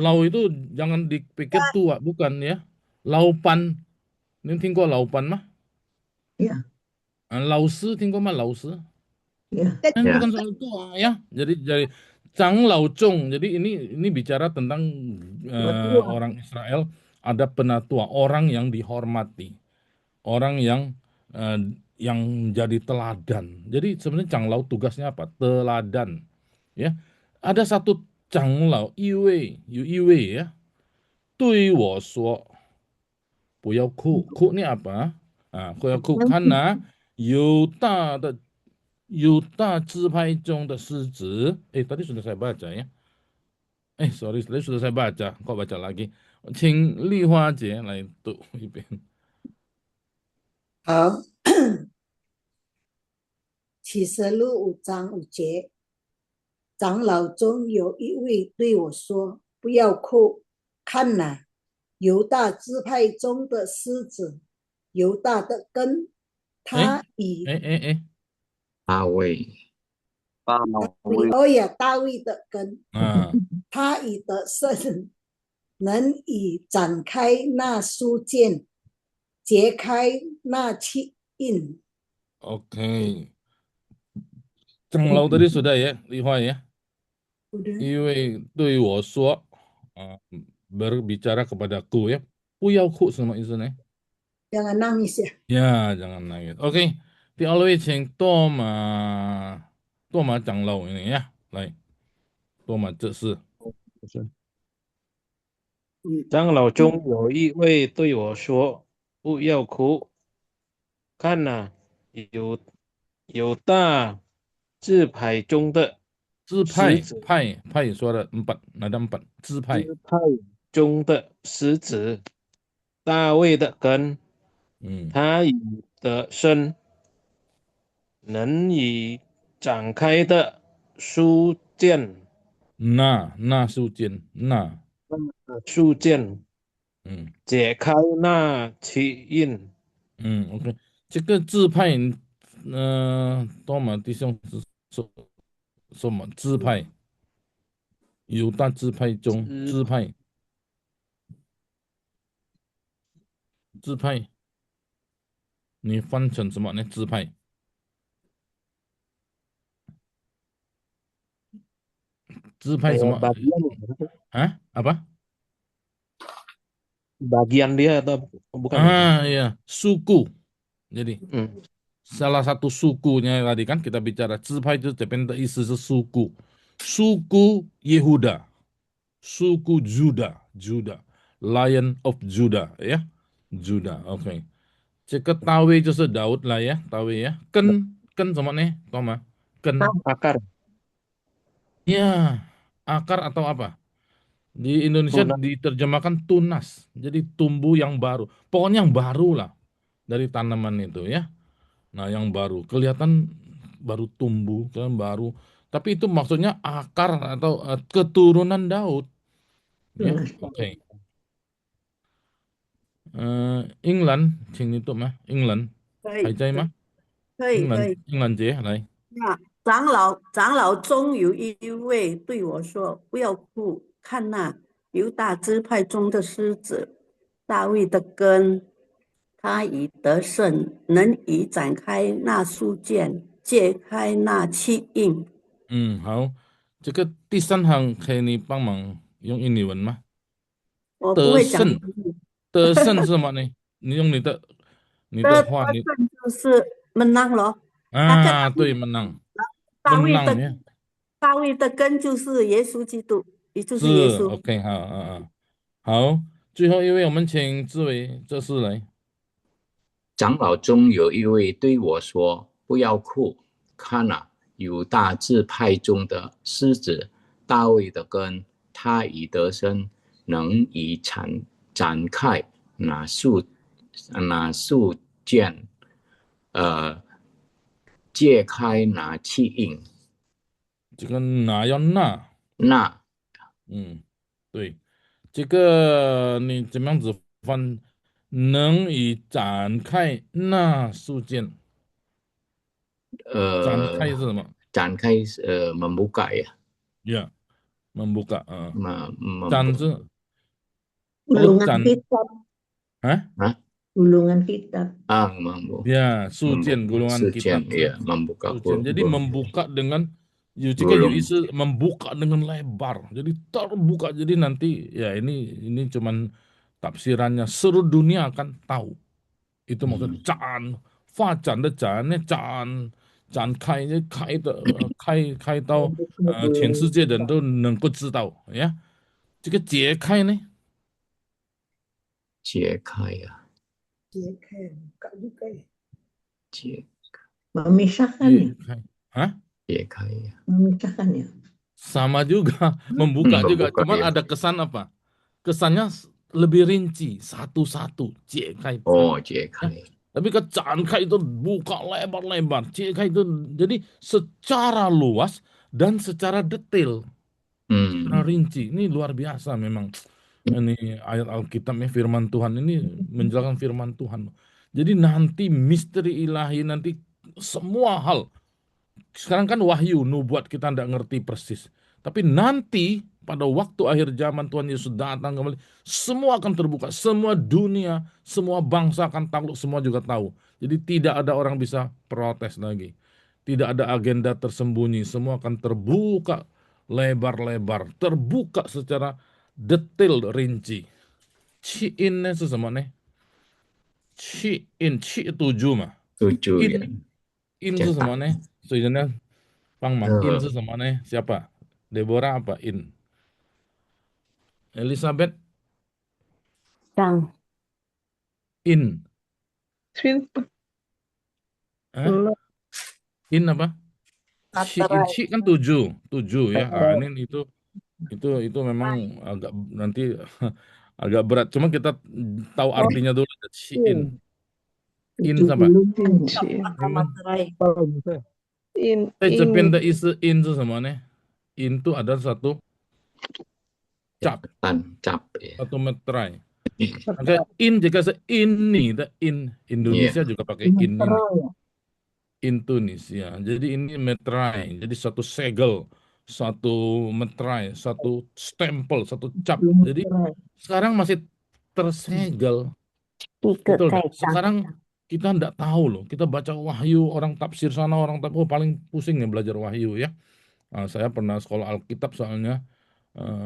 老 itu jangan dipikir tua, bukan ya. Laupan, ini 听过laupan mah? Ya. 老师听过吗？老师？ Ya. Bukan soal tua ya. Jadi Changlao Zhong. Jadi ini bicara tentang orang Israel, ada penatua, orang yang dihormati, orang yang menjadi teladan. Jadi sebenarnya Changlao tugasnya apa? Teladan. Ya. Ada satu Changlao, Yiwei ya. 对我说不要哭，哭 ini apa?不要哭 karena Yuda支派中的狮子. Tadi sudah saya baca ya. Sorry, tadi sudah saya baca. Kok baca lagi? 请丽花姐来读一遍。好，启示录5章5节，长老中有一位对我说：“不要哭，看哪，犹大支派中的狮子，犹大的根，他以大卫大卫的根，他以得胜，能以展开那书卷，解开那七印。” Oke. 长老tadi sudah ya, Lihua ya. Udah. 因为对我说berbicara kepadaku ya. 不要哭什么意思呢？ Jangan nangis ya. Ya, jangan nangis. Oke, 第二位请多玛长老ini ya, 来，多玛这是不是。长老中有一位对我说：“不要哭，看呐、有大字牌中的支派狮子，派说的empat ada empat 支派，支派中的狮子，大卫的根，他以得胜，能以展开的书剑，那书剑，书剑，解开那七印。 OK， 这个支派，多玛弟兄是说什么支派？犹大支派中支派，你翻成什么呢？支派，支派什么？ Hah? Apa? Bagian dia atau bukan? Ya, suku. Jadi salah satu sukunya tadi kan kita bicara 支派 itu 这边的意思是 suku, suku Yehuda, suku Juda, Lion of Judah 呀 Judah OK 这个大卫就是Daud lah ya 大卫呀 根什么呢 Toma 根 akar ya akar atau apa di Indonesia diterjemahkan tunas jadi tumbuh yang baru pokoknya yang baru lah dari tanaman itu ya nah yang baru kelihatan baru tumbuh kan baru tapi itu maksudnya akar atau keturunan Daud ya oke England 请你读吗 England 还在吗可以。England 姐来那长老中有一位对我说：“不要哭，看那犹大支派中的狮子，大卫的根，他已得胜，能以展开那书剑，解开那七印。”好，这个第三行可以你帮忙用印尼文吗？我不会讲。得胜是什么呢？你用你的话，你就是menang咯。对，menang。大卫的根就是耶稣基督，也就是耶稣。OK， 好，最后一位我们请志伟这是来。长老中有一位对我说：“不要哭，看啊，犹大支派中的狮子，大卫的根，他已得胜，能以展开那树剑，解开那七印。”这个哪要那？对，这个你怎么样子翻？能以展开那树剑。展开是什么？展开membuka ya. Ya, membuka. 展是 Gulungan kitab. Gulungan kitab. Membuka. Ya, 书剑 gulungan kitab. Ya, membuka. Jadi membuka dengan jika Yesus membuka dengan lebar. Jadi terbuka. Jadi nanti ya ini cuman tafsirannya seluruh dunia akan tahu. Itu maksud 发展的展呢展开到全世界人都能够知道呀。这个解开呢？解开呀。Memisahkan ya.解开ya. Memisahkan ya. Sama juga membuka juga. Cuman ada kesan apa? Kesannya lebih rinci satu-satu. 解开. Oh, 解开. Tapi ke 展开 itu buka lebar-lebar. 解开 itu jadi secara luas dan secara detail. Secara rinci. Ini luar biasa memang. Ini ayat Alkitabnya firman Tuhan ini menjelaskan firman Tuhan. Jadi nanti misteri ilahi nanti semua hal. Sekarang kan wahyu nubuat kita tidak ngerti persis. Tapi nanti pada waktu akhir zaman Tuhan Yesus datang kembali, semua akan terbuka, semua dunia, semua bangsa akan takluk, semua juga tahu. Jadi tidak ada orang bisa protes lagi. Tidak ada agenda tersembunyi, semua akan terbuka lebar-lebar, terbuka secara detail rinci. Ci-in是什么呢？ Ci-in, ci 7嘛。 7 ya. In 是什么 Cetak. 呢？所以人家帮忙。In 是 Oh, 什么呢？ Siapa? Deborah apa? In. Elizabeth? 让 In. Hah? In apa? Ci-in, Materai. ci kan 7 ya. Ini itu memang agak nanti agak berat. Cuma kita tahu artinya dulu. Ci-in. In apa? 你们 Materai. 在这边的意思 in 是什么呢？ In itu ada satu cap, cap ya. satu meterai. Maka in jika ini, in Indonesia juga pakai in ini. Indonesia. Jadi ini meterai. Jadi satu segel, satu meterai, satu stempel, satu cap. Jadi sekarang masih tersegel. Betul nggak? Sekarang kita nggak tahu loh. Kita baca wahyu, orang tafsir sana, orang tafsir paling pusing ya belajar wahyu ya. Nah, saya pernah sekolah Alkitab soalnya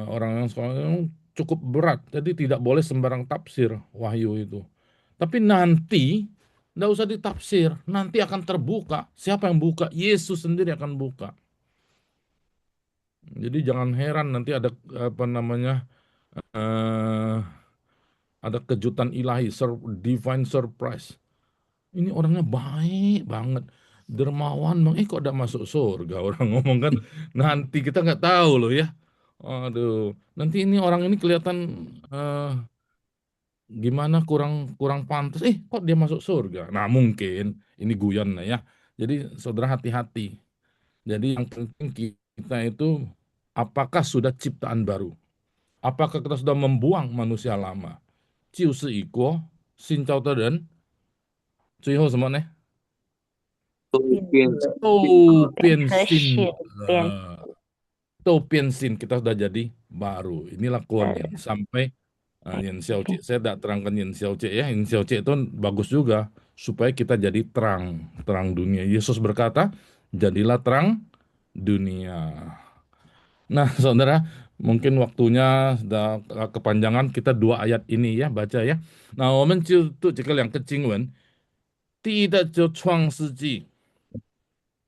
orang yang sekolah cukup berat. Jadi tidak boleh sembarang tafsir wahyu itu. Tapi nanti nggak usah ditafsir, nanti akan terbuka. Siapa yang buka? Yesus sendiri akan buka. Jadi jangan heran nanti ada apa namanya ada kejutan ilahi, divine surprise. Ini orangnya baik banget, dermawan, kok udah masuk surga orang ngomong kan. Nanti kita nggak tahu loh ya. Aduh, nanti ini orang ini kelihatan gimana kurang pantas. Kok dia masuk surga? Nah mungkin ini guyon lah ya. Jadi saudara hati-hati. Jadi yang penting kita itu apakah sudah ciptaan baru? Apakah kita sudah membuang manusia lama? 就是已过，新造的人，最后什么呢？都变都变和新血变了，都变新，kita sudah jadi baru. Inilah quote-nya sampai Yin Xiaocie. Saya tidak terangkan Yin Xiaocie ya. Yin Xiaocie itu bagus juga supaya kita jadi terang dunia. Yesus berkata, jadilah terang dunia. Nah, saudara, mungkin waktunya sudah kepanjangan, kita 2 ayat ini ya baca ya. Nah, 我们就读这个2个经文。第一的就创世纪。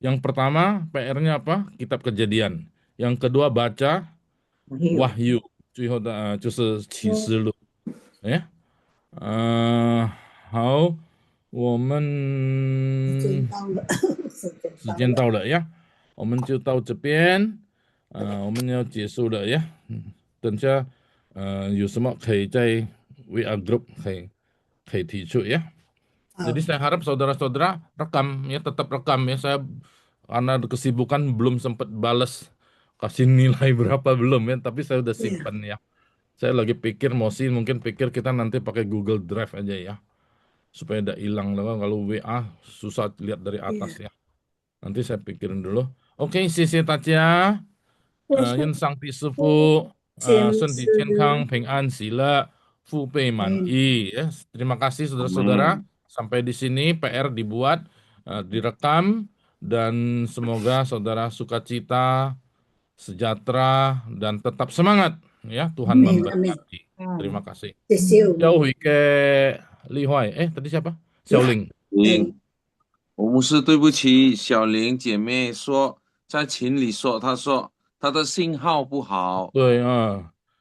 Yang pertama PR-nya apa? Kitab Kejadian. Yang kedua baca Wahyu. 最后的就是启示录。好，我们时间到了呀，我们就到这边，我们要结束了呀。等下有什么可以在 WA group 可以提出ya. Jadi saya harap saudara-saudara rekam ya, tetap rekam ya. Saya karena kesibukan belum sempat balas kasih nilai berapa belum ya, tapi saya udah simpan ya. Saya lagi pikir mungkin pikir kita nanti pakai Google Drive aja ya, supaya tidak hilang lah. Kalau WA susah lihat dari atas ya. Nanti saya pikirin dulu. Oke, 谢谢大家，愿上帝师傅身体健康、平安喜乐、腹背满意。Terima kasih saudara-saudara. Sampai di sini PR dibuat, direkam, dan semoga saudara sukacita, sejahtera, dan tetap semangat. Ya, Tuhan memberkati. Terima kasih. Jauh ke Li Huai. Tadi siapa? Xiaoling. 吴牧师，对不起，小玲姐妹说在群里说，她说她的信号不好。对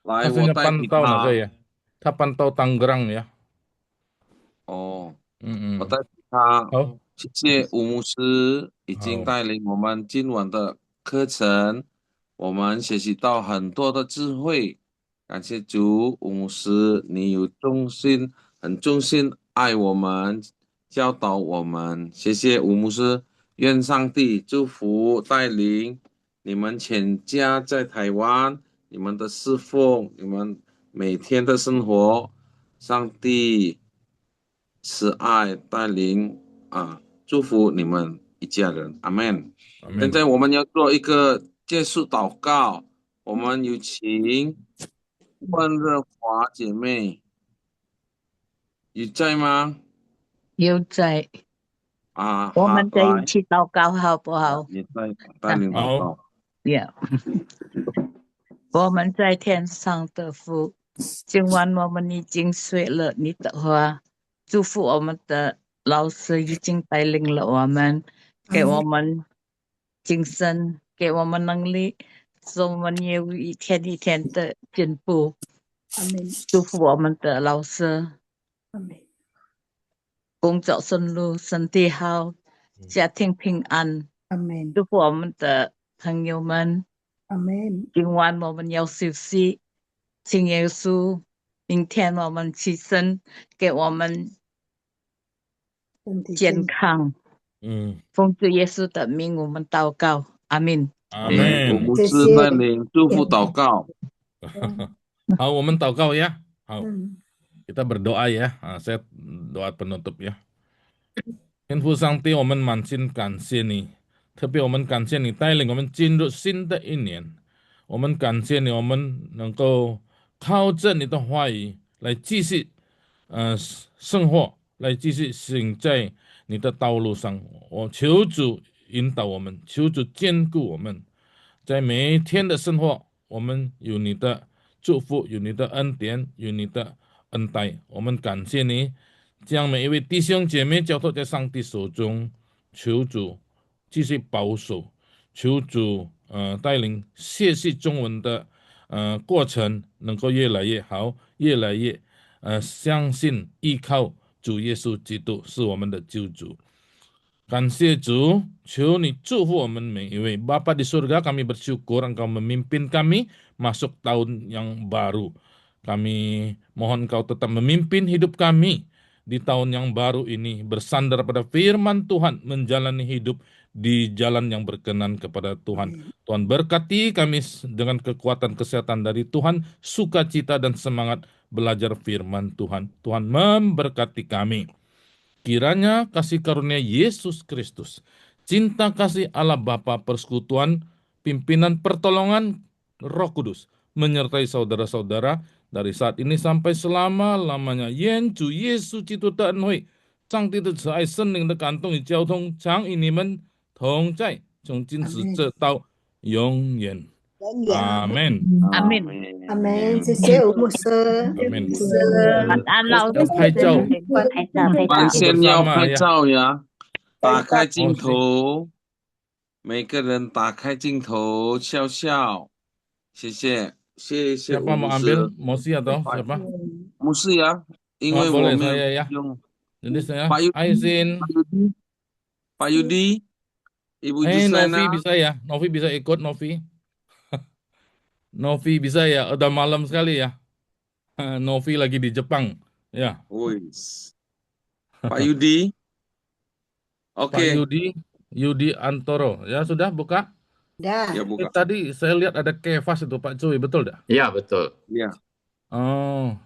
来，她现在我代替搬到哪个她。呀？她搬到Tangerang呀。我代替她。好，谢谢吴牧师已经带领我们今晚的课程，我们学习到很多的智慧。感谢主，吴牧师，你有很忠心爱我们，教导我们。谢谢吴牧师，愿上帝祝福带领你们全家在台湾，你们的侍奉，你们每天的生活，上帝慈爱带领祝福你们一家人，阿门。现在我们要做一个结束祷告，我们有请万热华姐妹，你在吗？有在。啊，我好，们再一来，起祷告好不好？你带领祷告。 Yeah. 我们在天上的父，今晚我们已经睡了你的话，祝福我们的老师已经带领了我们，给我们精神，给我们能力，使我们有一天一天的进步。祝福我们的老师，工作顺路，身体好，家庭平安。祝福我们的朋友们。今晚我们要休息，请耶稣，明天我们起身，给我们健康。奉主耶稣的名，我们祷告，阿门。我牧师带领祝福祷告。好，我们祷告ya. Kita berdoa ya. Saya doa penutup ya. 天父上帝，我们满心感谢你，特别我们感谢你带领我们进入新的一年。我们感谢你，我们能够靠着你的话语来继续生活，来继续行在你的道路上。我求主引导我们，求主坚固我们，在每一天的生活，我们有你的祝福，有你的恩典，有你的恩待。我们感谢你，将每一位弟兄姐妹交托在上帝手中，求主继续保守，求主带领学习中文的过程能够越来越好，越来越相信依靠主耶稣基督是我们的救主。感谢主，求你祝福我们每一位。Bapa di surga, kami bersyukur Engkau memimpin kami masuk tahun yang baru. Kami mohon Engkau tetap memimpin hidup kami di tahun yang baru ini, bersandar pada firman Tuhan, menjalani hidup di jalan yang berkenan kepada Tuhan. Tuhan berkati kami dengan kekuatan kesehatan dari Tuhan, sukacita dan semangat belajar firman Tuhan. Tuhan memberkati kami. Kiranya kasih karunia Yesus Kristus, cinta kasih Allah Bapa, persekutuan, pimpinan pertolongan Roh Kudus menyertai saudara-saudara dari saat ini sampai selama-lamanya. Yen Chủ Giêsu Kitô tận hội, Song Ti的慈爱圣灵的感动与交通，常与你们同在，从今时直到永远。阿门。阿门。阿门，谢谢吴牧师。晚安，老师。要拍照，完先要拍照呀！打开镜头，每个人打开镜头，笑笑。谢谢，谢谢吴 Siapa mau 牧 ambil 师。 Mosi atau siapa? 牧师呀，因为我 boleh 没 saya 有 ya. 用。 Jadi saya Pak Yudi, Aisin. Pak Yudi, Ibu Novi Juslena. bisa ya? Novi bisa ikut, Novi. Novi bisa ya? Udah malam sekali ya. Novi lagi di Jepang. Ya. Wis. Pak Yudi. Oke. Pak Yudi Antoro. Ya sudah buka? Dah. Ya buka. Tadi saya lihat ada Kefas itu Pak Cuy, betul dah? Iya, betul. Iya. Oh,